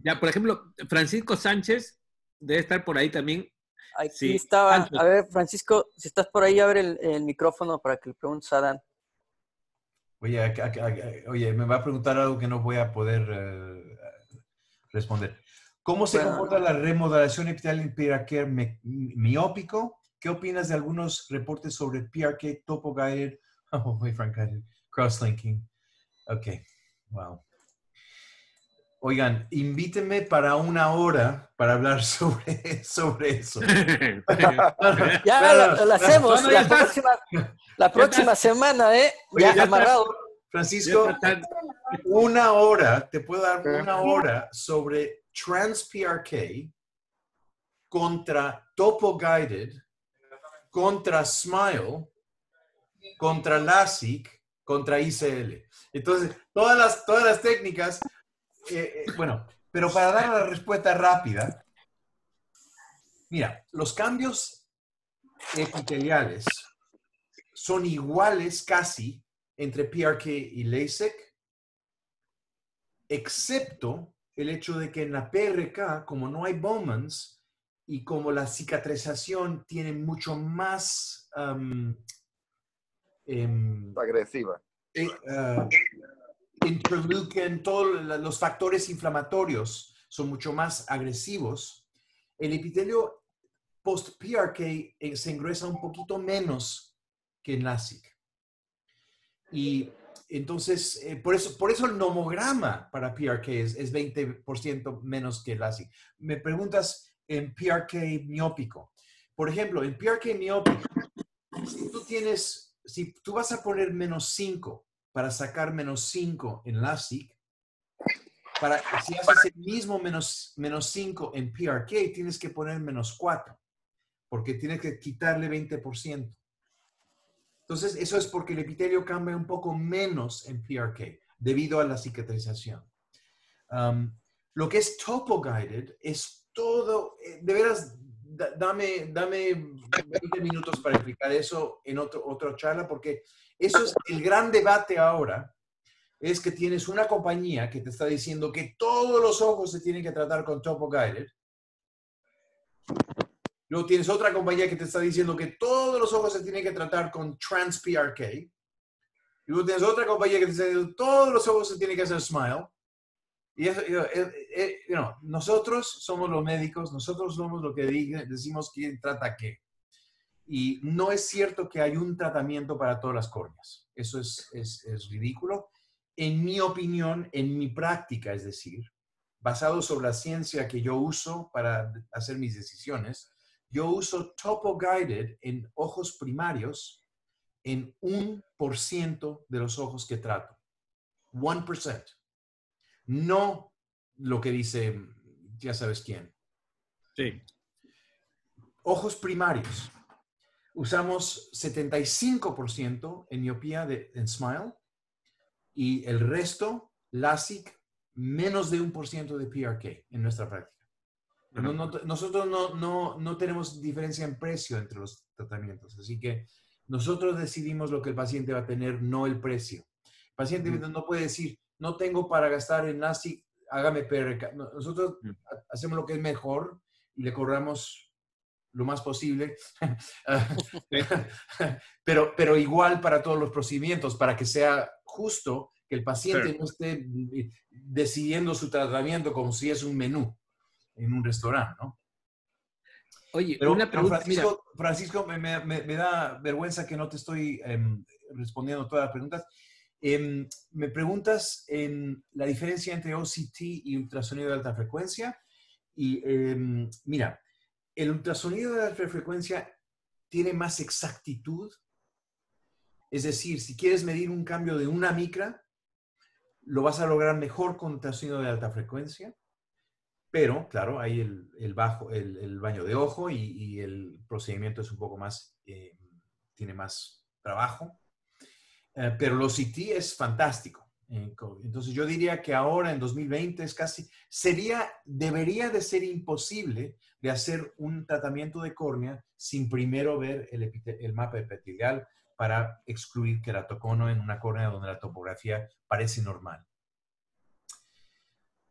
S2: Ya, por ejemplo, Francisco Sánchez debe estar por ahí también.
S3: Aquí
S2: sí.
S3: estaba.
S2: Sánchez.
S3: A ver, Francisco, si estás por ahí, abre el micrófono para que le preguntes a Adán.
S1: Oye, me va a preguntar algo que no voy a poder responder. ¿Cómo se comporta la remodelación epitelial en PRK miópico? ¿Qué opinas de algunos reportes sobre PRK topo-guided, wave-front-guided, cross-linking? Ok, wow. Oigan, invítenme para 1 hora para hablar sobre eso.
S3: Ya lo hacemos la próxima semana, ¿eh?
S1: Oye,
S3: ya amarrado.
S1: Francisco, 1 hora, te puedo dar 1 hora sobre trans-PRK contra topo-guided, contra SMILE, contra LASIK, contra ICL. Entonces, todas las técnicas, bueno, pero para dar la respuesta rápida, mira, los cambios epiteliales son iguales casi entre PRK y LASIK, excepto el hecho de que en la PRK, como no hay Bowmans, y como la cicatrización tiene mucho más
S6: agresiva.
S1: Interleukin, todos los factores inflamatorios son mucho más agresivos. El epitelio post-PRK se engruesa un poquito menos que en LASIK. Y entonces, por eso el nomograma para PRK es 20% menos que LASIK. Me preguntas en PRK miópico. Por ejemplo, en PRK miópico, si tú vas a poner -5 para sacar -5 en LASIK, si haces el mismo -5 en PRK, tienes que poner -4, porque tienes que quitarle 20%. Entonces, eso es porque el epitelio cambia un poco menos en PRK, debido a la cicatrización. Lo que es topo-guided es todo, de veras, dame 20 minutos para explicar eso en otra charla, porque eso es el gran debate ahora, es que tienes una compañía que te está diciendo que todos los ojos se tienen que tratar con topo-guided. Luego tienes otra compañía que te está diciendo que todos los ojos se tienen que tratar con trans-PRK. Y luego tienes otra compañía que te está diciendo que todos los ojos se tienen que hacer SMILE. Y eso, nosotros somos los médicos, nosotros somos los que decimos quién trata qué. Y no es cierto que hay un tratamiento para todas las córneas. Eso es ridículo. En mi opinión, en mi práctica, es decir, basado sobre la ciencia que yo uso para hacer mis decisiones, yo uso topo-guided en ojos primarios en 1% de los ojos que trato. 1%. No lo que dice, ya sabes quién.
S2: Sí.
S1: Ojos primarios. Usamos 75% en miopía en SMILE y el resto, LASIK, menos de 1% de PRK en nuestra práctica. Nosotros no tenemos diferencia en precio entre los tratamientos, así que nosotros decidimos lo que el paciente va a tener, no el precio. El paciente no puede decir, no tengo para gastar en LASIK, hágame PRK. Nosotros hacemos lo que es mejor y le cobramos lo más posible, pero igual para todos los procedimientos, para que sea justo, que el paciente no esté decidiendo su tratamiento como si es un menú en un restaurante, ¿no?
S2: Oye,
S1: pero,
S2: una pregunta.
S1: Francisco, me da vergüenza que no te estoy respondiendo todas las preguntas. Me preguntas en la diferencia entre OCT y ultrasonido de alta frecuencia. Y mira, el ultrasonido de alta frecuencia tiene más exactitud. Es decir, si quieres medir un cambio de 1 micra, lo vas a lograr mejor con ultrasonido de alta frecuencia. Pero, claro, hay el baño de ojo y el procedimiento es un poco más, tiene más trabajo. Pero el OCT es fantástico. Entonces yo diría que ahora en 2020 debería de ser imposible de hacer un tratamiento de córnea sin primero ver el mapa epitelial para excluir queratocono en una córnea donde la topografía parece normal.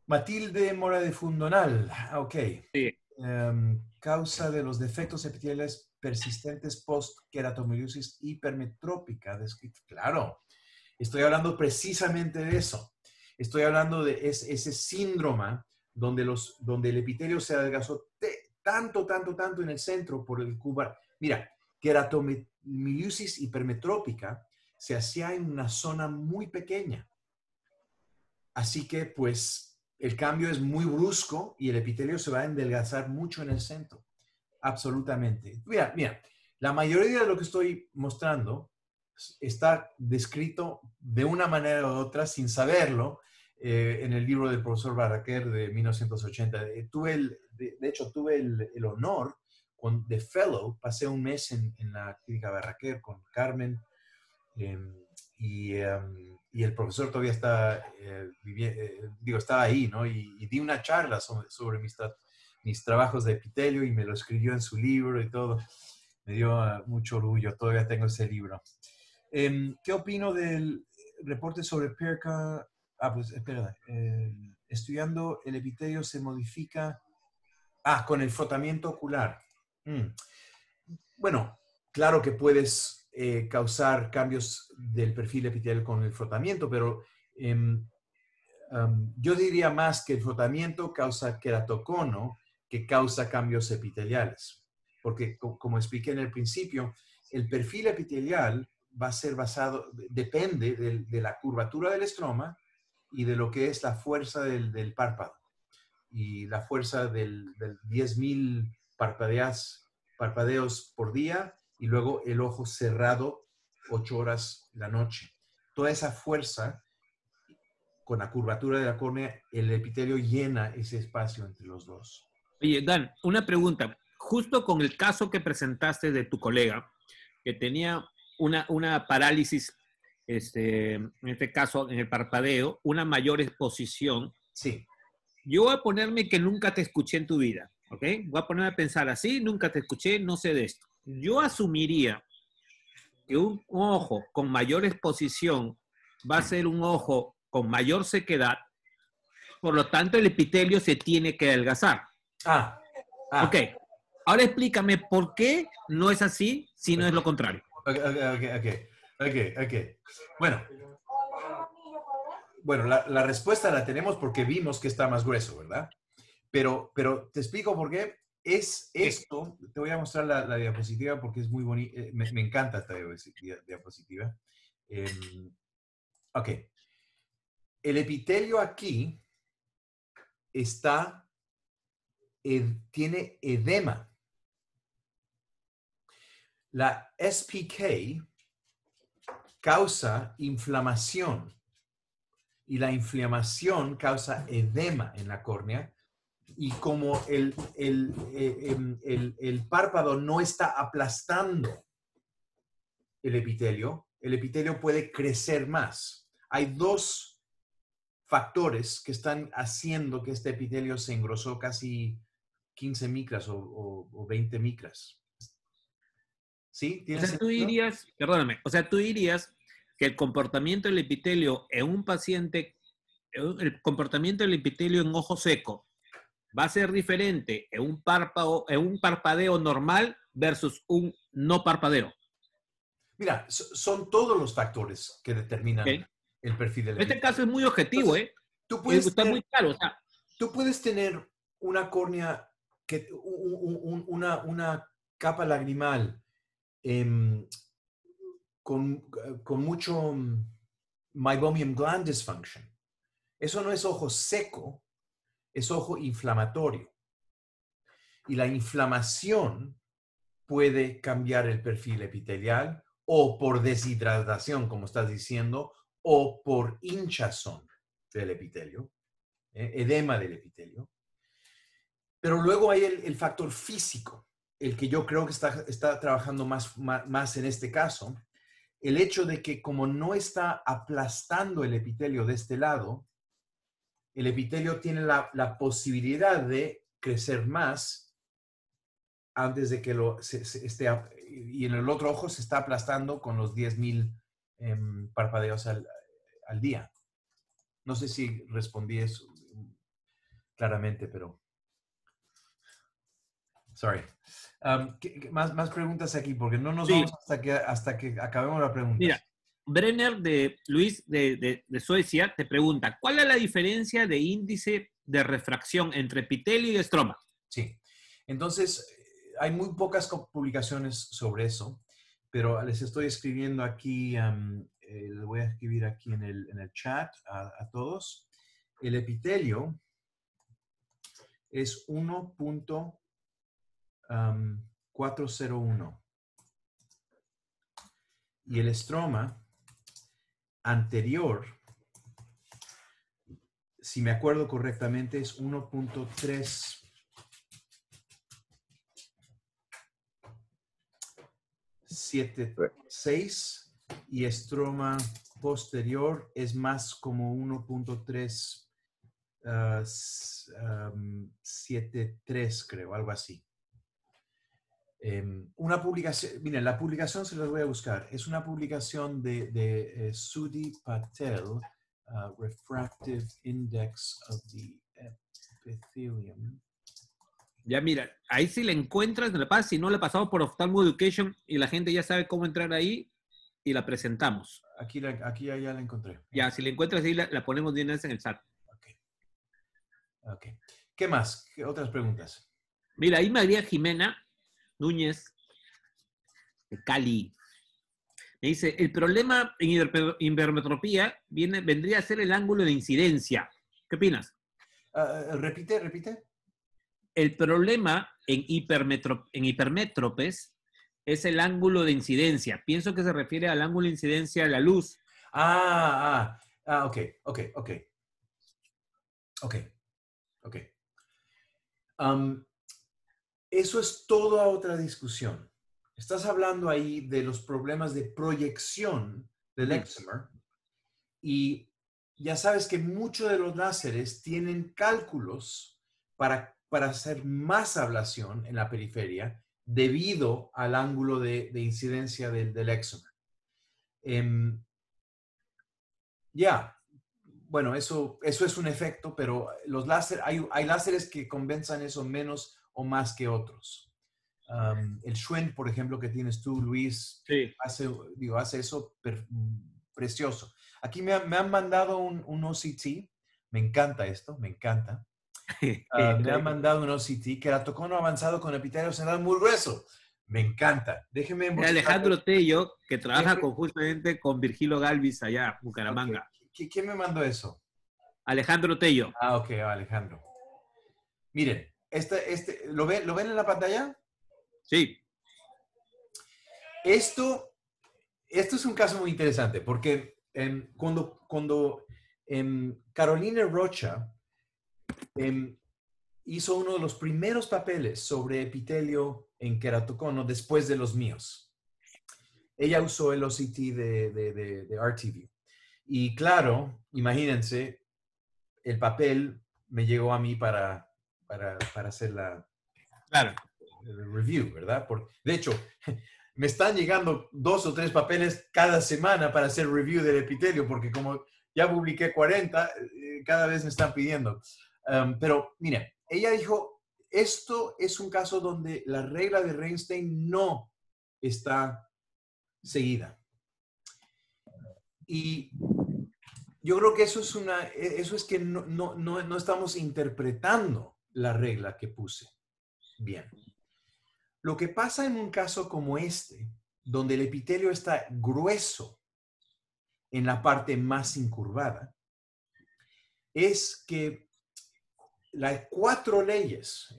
S1: Matilde Mora de Fundonal, ok.
S2: Sí.
S1: Causa de los defectos epiteliales persistentes post-queratomiosis hipermetrópica. Claro, estoy hablando precisamente de eso. Estoy hablando de ese síndrome donde el epitelio se adelgazó tanto en el centro por el cubar. Mira, queratomiosis hipermetrópica se hacía en una zona muy pequeña. Así que, pues, el cambio es muy brusco y el epitelio se va a adelgazar mucho en el centro. Absolutamente. Mira, la mayoría de lo que estoy mostrando está descrito de una manera u otra sin saberlo en el libro del profesor Barraquer de 1980. De hecho, tuve el honor de fellow, pasé un mes en la clínica Barraquer con Carmen y el profesor todavía estaba ahí, ¿no? Y di una charla sobre mis trabajos de epitelio y me lo escribió en su libro y todo. Me dio mucho orgullo, todavía tengo ese libro. ¿Qué opino del reporte sobre PRK? Pues espera, estudiando el epitelio se modifica con el frotamiento ocular. Bueno, claro que puedes causar cambios del perfil epitelial con el frotamiento, pero yo diría más que el frotamiento causa queratocono que causa cambios epiteliales. Porque, como expliqué en el principio, el perfil epitelial va a ser basado, depende de la curvatura del estroma y de lo que es la fuerza del párpado. Y la fuerza del 10.000 parpadeos por día y luego el ojo cerrado 8 horas la noche. Toda esa fuerza, con la curvatura de la córnea, el epitelio llena ese espacio entre los dos.
S2: Oye, Dan, una pregunta. Justo con el caso que presentaste de tu colega, que tenía una parálisis, en este caso en el parpadeo, una mayor exposición.
S1: Sí.
S2: Yo voy a ponerme que nunca te escuché en tu vida, ¿ok? Voy a ponerme a pensar así, nunca te escuché, no sé de esto. Yo asumiría que un ojo con mayor exposición va a ser un ojo con mayor sequedad, por lo tanto el epitelio se tiene que adelgazar. Ok, ahora explícame por qué no es así si no es lo contrario.
S1: Ok. Bueno, la respuesta la tenemos porque vimos que está más grueso, ¿verdad? Pero te explico por qué. Es esto, te voy a mostrar la diapositiva porque es muy bonita, me encanta esta diapositiva. Ok. El epitelio aquí tiene edema. La SPK causa inflamación y la inflamación causa edema en la córnea. Y como el párpado no está aplastando el epitelio puede crecer más. Hay dos factores que están haciendo que este epitelio se engrosó casi 15 micras o 20 micras. ¿Sí?
S2: O sea, tú dirías, perdóname, tú dirías que el comportamiento del epitelio en un paciente, el comportamiento del epitelio en ojo seco, va a ser diferente en un parpadeo normal versus un no parpadeo.
S1: Mira, son todos los factores que determinan el perfil del epitelio.
S2: En este caso es muy objetivo,
S1: Entonces, está muy claro. Tú puedes tener una córnea, una capa lagrimal con mucho meibomian gland dysfunction. Eso no es ojo seco, es ojo inflamatorio. Y la inflamación puede cambiar el perfil epitelial o por deshidratación, como estás diciendo, o por hinchazón del epitelio, edema del epitelio. Pero luego hay el factor físico, el que yo creo que está trabajando más en este caso. El hecho de que como no está aplastando el epitelio de este lado, el epitelio tiene la posibilidad de crecer más antes de que esté, y en el otro ojo se está aplastando con los 10.000 parpadeos al día. No sé si respondí eso claramente, pero... Sorry. Más preguntas aquí, porque no nos vamos hasta que acabemos la pregunta.
S2: Mira, Brenner Luis de Suecia te pregunta, ¿cuál es la diferencia de índice de refracción entre epitelio y estroma?
S1: Sí, entonces hay muy pocas publicaciones sobre eso, pero les estoy escribiendo aquí, les voy a escribir aquí en el chat a todos. El epitelio es 1.401 y el estroma anterior, si me acuerdo correctamente, es 1.376 y estroma posterior es más como 1.373, creo, algo así. Una publicación, miren, la publicación se las voy a buscar. Es una publicación de Sudhi Patel, Refractive Index of the Epithelium.
S2: Ya mira, ahí si la encuentras, me la pasas. Si no, la pasamos por Ophthalmo Education y la gente ya sabe cómo entrar ahí y la presentamos.
S1: Aquí ya la encontré.
S2: Ya, si la encuentras ahí, la ponemos bien en el chat.
S1: Ok. ¿Qué más? ¿Qué otras preguntas?
S2: Mira, ahí María Jimena Núñez de Cali me dice, el problema en hipermetropía vendría a ser el ángulo de incidencia. ¿Qué opinas?
S1: Repite.
S2: El problema en hipermétropes es el ángulo de incidencia. Pienso que se refiere al ángulo de incidencia de la luz.
S1: Ok. Eso es toda otra discusión. Estás hablando ahí de los problemas de proyección del excimer y ya sabes que muchos de los láseres tienen cálculos para hacer más ablación en la periferia debido al ángulo de incidencia del excimer. Bueno, eso es un efecto, pero los láseres, hay láseres que compensan eso menos o más que otros. El Schwenk, por ejemplo, que tienes tú, Luis,
S2: sí,
S1: hace eso precioso. Aquí me han mandado un OCT. Me encanta esto, me encanta. Me han mandado un OCT, queratocono avanzado con epitelio central muy grueso. Me encanta. Déjeme mostrar.
S2: Alejandro Tello, que trabaja justamente con Virgilio Galvis allá, Bucaramanga.
S1: Okay. ¿Quién me mandó eso?
S2: Alejandro Tello.
S1: Ok, Alejandro. Miren, ¿lo ven en la pantalla?
S2: Sí.
S1: Esto es un caso muy interesante porque cuando Caroline Rocha hizo uno de los primeros papeles sobre epitelio en queratocono después de los míos. Ella usó el OCT de RTV. Y claro, imagínense, el papel me llegó a mí para hacer la review, ¿verdad? De hecho, me están llegando 2 o 3 papeles cada semana para hacer review del epitelio, porque como ya publiqué 40, cada vez me están pidiendo. Pero miren, ella dijo, esto es un caso donde la regla de Reinstein no está seguida. Y yo creo que eso es que no estamos interpretando la regla que puse bien. Lo que pasa en un caso como este, donde el epitelio está grueso en la parte más incurvada, es que las 4 leyes,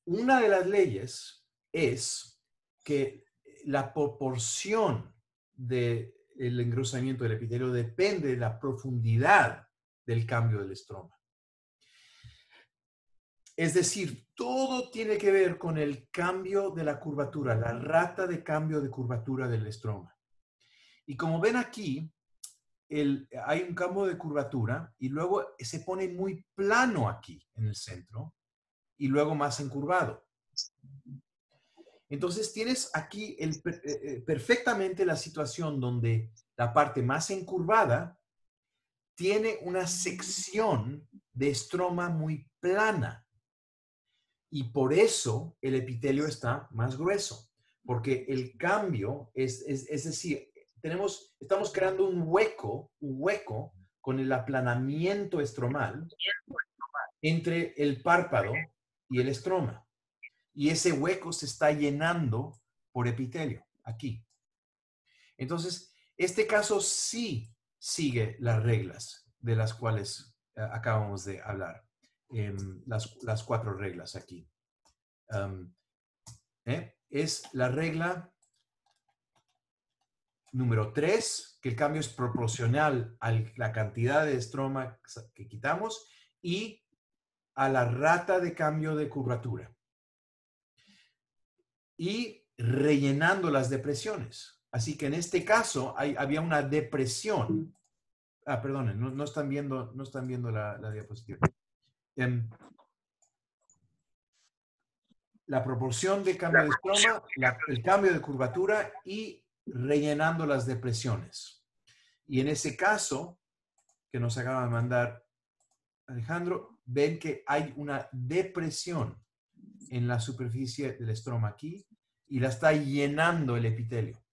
S1: una de las leyes es que la proporción del engrosamiento del epitelio depende de la profundidad del cambio del estroma. Es decir, todo tiene que ver con el cambio de la curvatura, la rata de cambio de curvatura del estroma. Y como ven aquí, hay un cambio de curvatura y luego se pone muy plano aquí en el centro y luego más encurvado. Entonces tienes aquí perfectamente la situación donde la parte más encurvada tiene una sección de estroma muy plana. Y por eso el epitelio está más grueso, porque el cambio es decir, estamos creando un hueco con el aplanamiento estromal entre el párpado y el estroma. Y ese hueco se está llenando por epitelio, aquí. Entonces, este caso sí sigue las reglas de las cuales acabamos de hablar. Las 4 reglas aquí. Es la regla número 3, que el cambio es proporcional a la cantidad de estroma que quitamos y a la rata de cambio de curvatura. Y rellenando las depresiones. Así que en este caso había una depresión. Perdonen, no están viendo la diapositiva. La proporción de cambio de estroma, el cambio de curvatura y rellenando las depresiones. Y en ese caso, que nos acaba de mandar Alejandro, ven que hay una depresión en la superficie del estroma aquí y la está llenando el epitelio.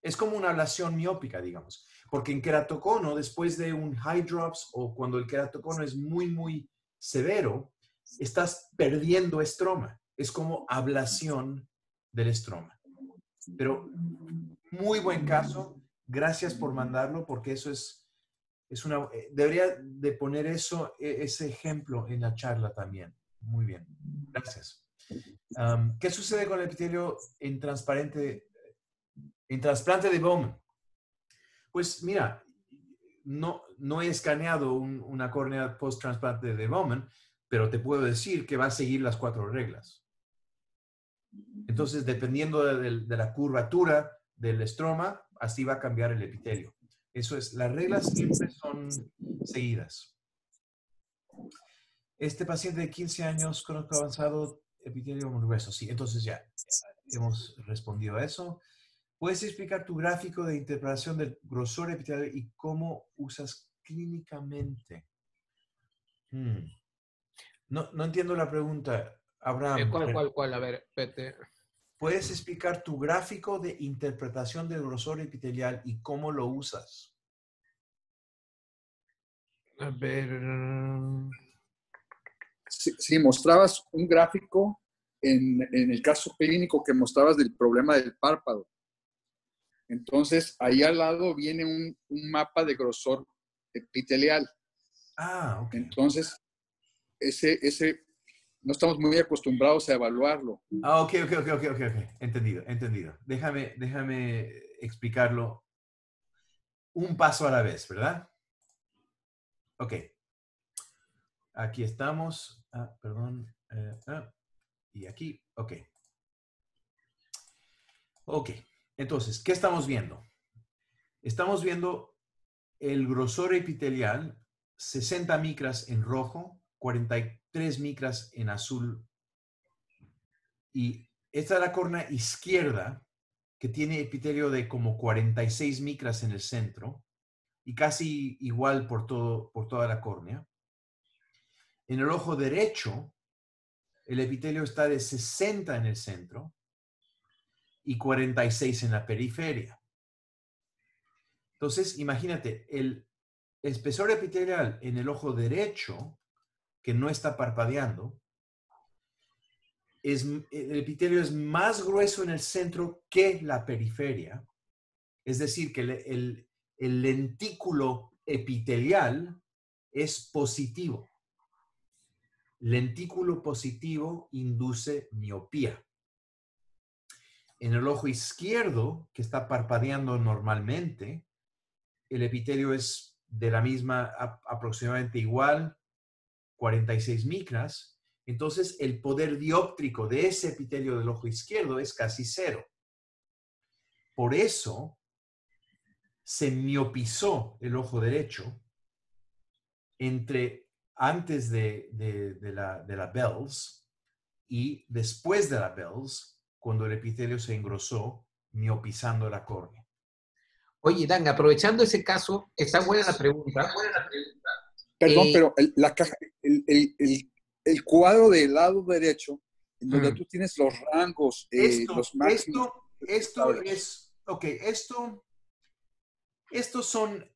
S1: Es como una ablación miópica, digamos, porque en queratocono, después de un high drops o cuando el queratocono es muy, muy severo, estás perdiendo estroma. Es como ablación del estroma. Pero muy buen caso. Gracias por mandarlo, porque eso es una... Debería de poner ese ejemplo en la charla también. Muy bien. Gracias. ¿Qué sucede con el epitelio en trasplante de Bowman? Pues mira, no he escaneado una córnea post-trasplante de Bowman, pero te puedo decir que va a seguir las 4 reglas. Entonces, dependiendo de la curvatura del estroma, así va a cambiar el epitelio. Eso es, las reglas siempre son seguidas. Este paciente de 15 años con avanzado epitelio muy grueso. Sí, entonces ya hemos respondido a eso. ¿Puedes explicar tu gráfico de interpretación del grosor epitelio y cómo usas clínicamente? No entiendo la pregunta, Abraham.
S2: ¿Cuál? A ver, vete.
S1: ¿Puedes explicar tu gráfico de interpretación del grosor epitelial y cómo lo usas?
S2: A ver.
S7: Si mostrabas un gráfico en el caso clínico que mostrabas del problema del párpado. Entonces, ahí al lado viene un mapa de grosor epitelial.
S1: Ah, ok.
S7: Entonces, ese no estamos muy acostumbrados a evaluarlo.
S1: Ah, ok. Entendido. Déjame explicarlo un paso a la vez, ¿verdad? Ok. Aquí estamos. Perdón. Y aquí. Ok. Ok. Entonces, ¿qué estamos viendo? Estamos viendo el grosor epitelial, 60 micras en rojo, 43 micras en azul. Y esta es la córnea izquierda, que tiene epitelio de como 46 micras en el centro y casi igual por toda la córnea. En el ojo derecho, el epitelio está de 60 en el centro y 46 en la periferia. Entonces, imagínate, el espesor epitelial en el ojo derecho, que no está parpadeando, el epitelio es más grueso en el centro que la periferia. Es decir, que el lentículo epitelial es positivo. Lentículo positivo induce miopía. En el ojo izquierdo, que está parpadeando normalmente, el epitelio es de la misma, aproximadamente igual, 46 micras. Entonces, el poder dióptrico de ese epitelio del ojo izquierdo es casi 0. Por eso, se miopizó el ojo derecho antes de la Bell's y después de la Bell's, cuando el epitelio se engrosó, miopizando la córnea.
S2: Oye, Dan, aprovechando ese caso, está buena la pregunta.
S7: Perdón, pero el cuadro del lado derecho, en donde tú tienes los rangos, los máximos.
S1: Estos son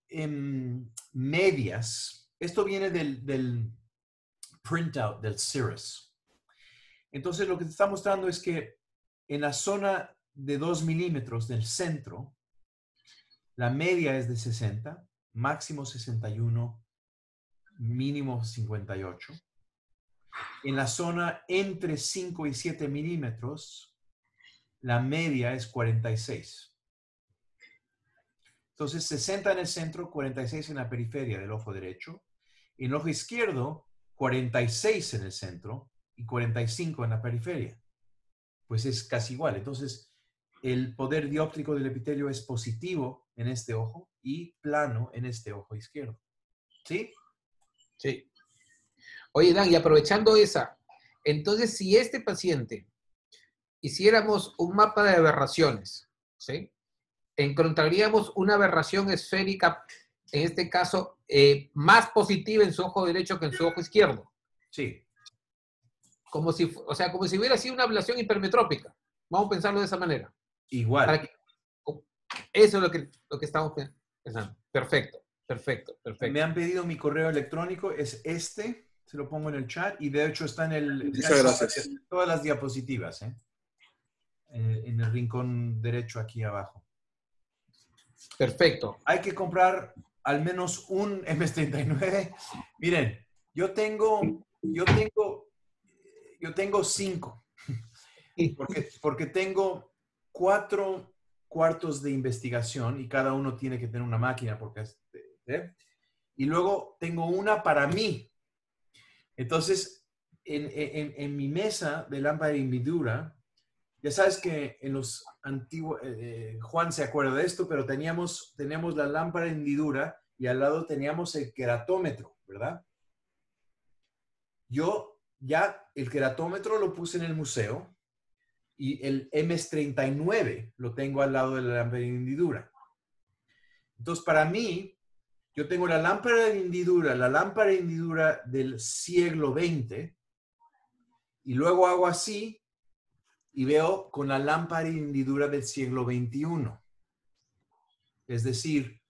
S1: medias. Esto viene del printout del Cirrus. Entonces, lo que te está mostrando es que en la zona de 2 milímetros del centro, la media es de 60, máximo 61, mínimo 58. En la zona entre 5 y 7 milímetros, la media es 46. Entonces, 60 en el centro, 46 en la periferia del ojo derecho. En el ojo izquierdo, 46 en el centro y 45 en la periferia. Pues es casi igual. Entonces, el poder dióptrico del epitelio es positivo en este ojo y plano en este ojo izquierdo. ¿Sí?
S2: Sí. Oye, Dan, y aprovechando esa, entonces, si este paciente hiciéramos un mapa de aberraciones, ¿sí? Encontraríamos una aberración esférica en este caso, más positiva en su ojo derecho que en su ojo izquierdo.
S1: Sí.
S2: Como si hubiera sido una ablación hipermetrópica. Vamos a pensarlo de esa manera.
S1: Igual.
S2: Eso es lo que estamos pensando. Perfecto.
S1: Me han pedido mi correo electrónico, es se lo pongo en el chat y de hecho está en
S7: Muchas gracias.
S1: todas las diapositivas, en el rincón derecho aquí abajo.
S2: Perfecto.
S1: Hay que comprar al menos un MS-39. Miren, yo tengo 5, porque tengo 4 cuartos de investigación y cada uno tiene que tener una máquina porque y luego tengo una para mí. Entonces, en mi mesa de lámpara de hendidura, ya sabes que en los antiguos, Juan se acuerda de esto, pero teníamos la lámpara de hendidura y al lado teníamos el queratómetro, ¿verdad? Yo ya el queratómetro lo puse en el museo y el MS-39 lo tengo al lado de la lámpara de hendidura. Entonces, para mí, yo tengo la lámpara de hendidura del siglo XX y luego hago así y veo con la lámpara de hendidura del siglo XXI. Es decir,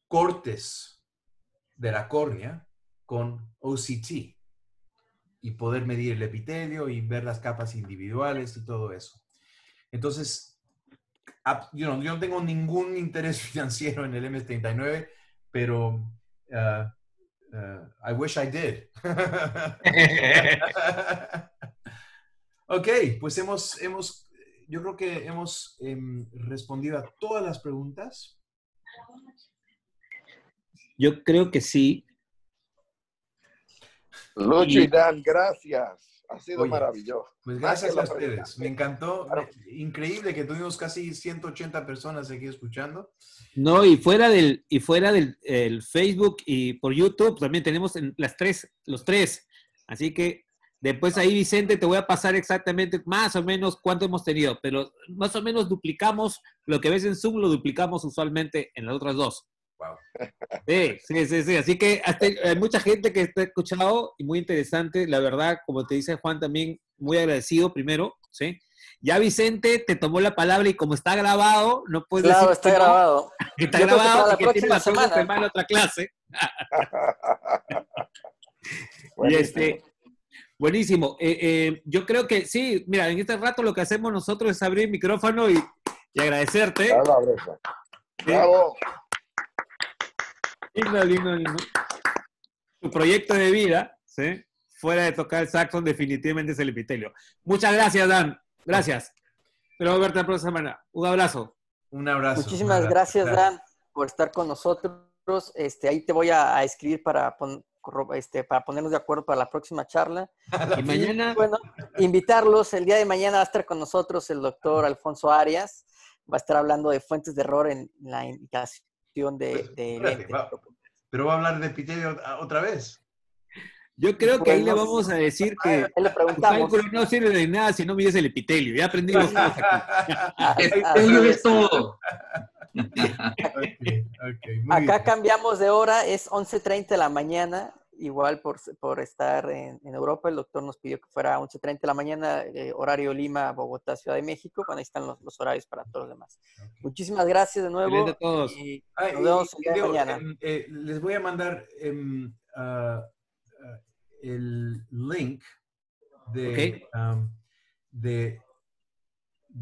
S1: cortes de la córnea con OCT y poder medir el epitelio y ver las capas individuales y todo eso. Entonces, yo no tengo ningún interés financiero en el MS-39, pero I wish I did. Ok, pues yo creo que hemos respondido a todas las preguntas.
S2: Yo creo que sí.
S6: Lucho y Dan, gracias. Ha sido maravilloso.
S1: Pues gracias a ustedes. Me encantó. Increíble que tuvimos casi 180 personas aquí escuchando.
S2: No, y fuera del el Facebook y por YouTube también tenemos los tres. Así que después ahí, Vicente, te voy a pasar exactamente más o menos cuánto hemos tenido, pero más o menos duplicamos lo que ves en Zoom, lo duplicamos usualmente en las otras dos.
S1: Wow.
S2: Sí. Así que hay mucha gente que está escuchando y muy interesante. La verdad, como te dice Juan, también muy agradecido primero, ¿sí? Ya Vicente te tomó la palabra y como está grabado, no puedes decir...
S3: Claro, está grabado.
S2: Está grabado y que tiene la próxima semana otra clase. Y buenísimo. Yo creo que sí, mira, en este rato lo que hacemos nosotros es abrir el micrófono y agradecerte.
S6: Bravo.
S2: Lindo. Tu proyecto de vida, ¿sí? Fuera de tocar el saxón, definitivamente es el epitelio. Muchas gracias, Dan. Gracias. Espero verte la próxima semana. Un abrazo.
S1: Un abrazo.
S3: Muchísimas gracias, Dan, por estar con nosotros. Ahí te voy a escribir para ponernos de acuerdo para la próxima charla.
S2: Y mañana...
S3: Bueno, invitarlos. El día de mañana va a estar con nosotros el doctor Alfonso Arias. Va a estar hablando de fuentes de error en la indicación de lentes.
S1: ¿Pero va a hablar de epitelio otra vez?
S2: Yo creo que ahí le vamos a decir que
S3: le preguntamos.
S2: el cálculo no sirve de nada si no mides el epitelio. Ya aprendí los dos aquí.
S8: Epitelio es todo.
S3: Acá cambiamos de hora, es 11:30 de la mañana. Igual por estar en Europa, el doctor nos pidió que fuera 11:30 de la mañana, horario Lima, Bogotá, Ciudad de México, cuando ahí están los horarios para todos los demás. Muchísimas gracias de nuevo.
S2: A todos.
S3: Y nos vemos el día de mañana.
S1: Les voy a mandar el link de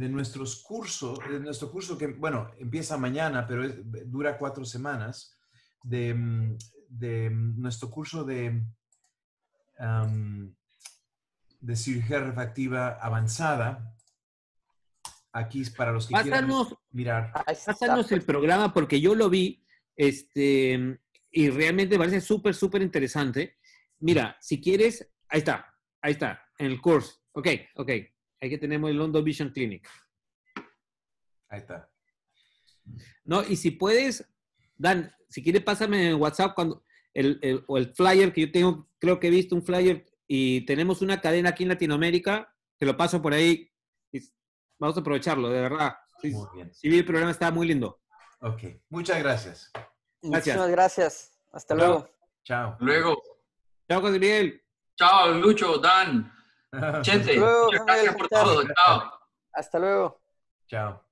S1: nuestro curso que, bueno, empieza mañana, pero dura 4 semanas, de nuestro curso de cirugía refractiva avanzada. Aquí es para los que quieran mirar.
S2: Pásanos el programa porque yo lo vi y realmente me parece súper interesante. Mira, si quieres, ahí está, en el curso. Ok. Ahí que tenemos el London Vision Clinic.
S1: Ahí está.
S2: No, y si puedes, Dan, si quieres pásame en WhatsApp o el flyer que yo tengo, creo que he visto un flyer y tenemos una cadena aquí en Latinoamérica, te lo paso por ahí. Vamos a aprovecharlo, de verdad.
S1: Muy bien.
S2: Sí, el programa está muy lindo.
S1: Ok, muchas gracias.
S3: Muchísimas gracias. Hasta luego.
S1: Chao.
S8: Luego.
S2: Chao, José Miguel.
S8: Chao, Lucho, Dan, Chente.
S3: Luego,
S8: Muchas gracias por todo. Chao.
S3: Hasta luego.
S1: Chao.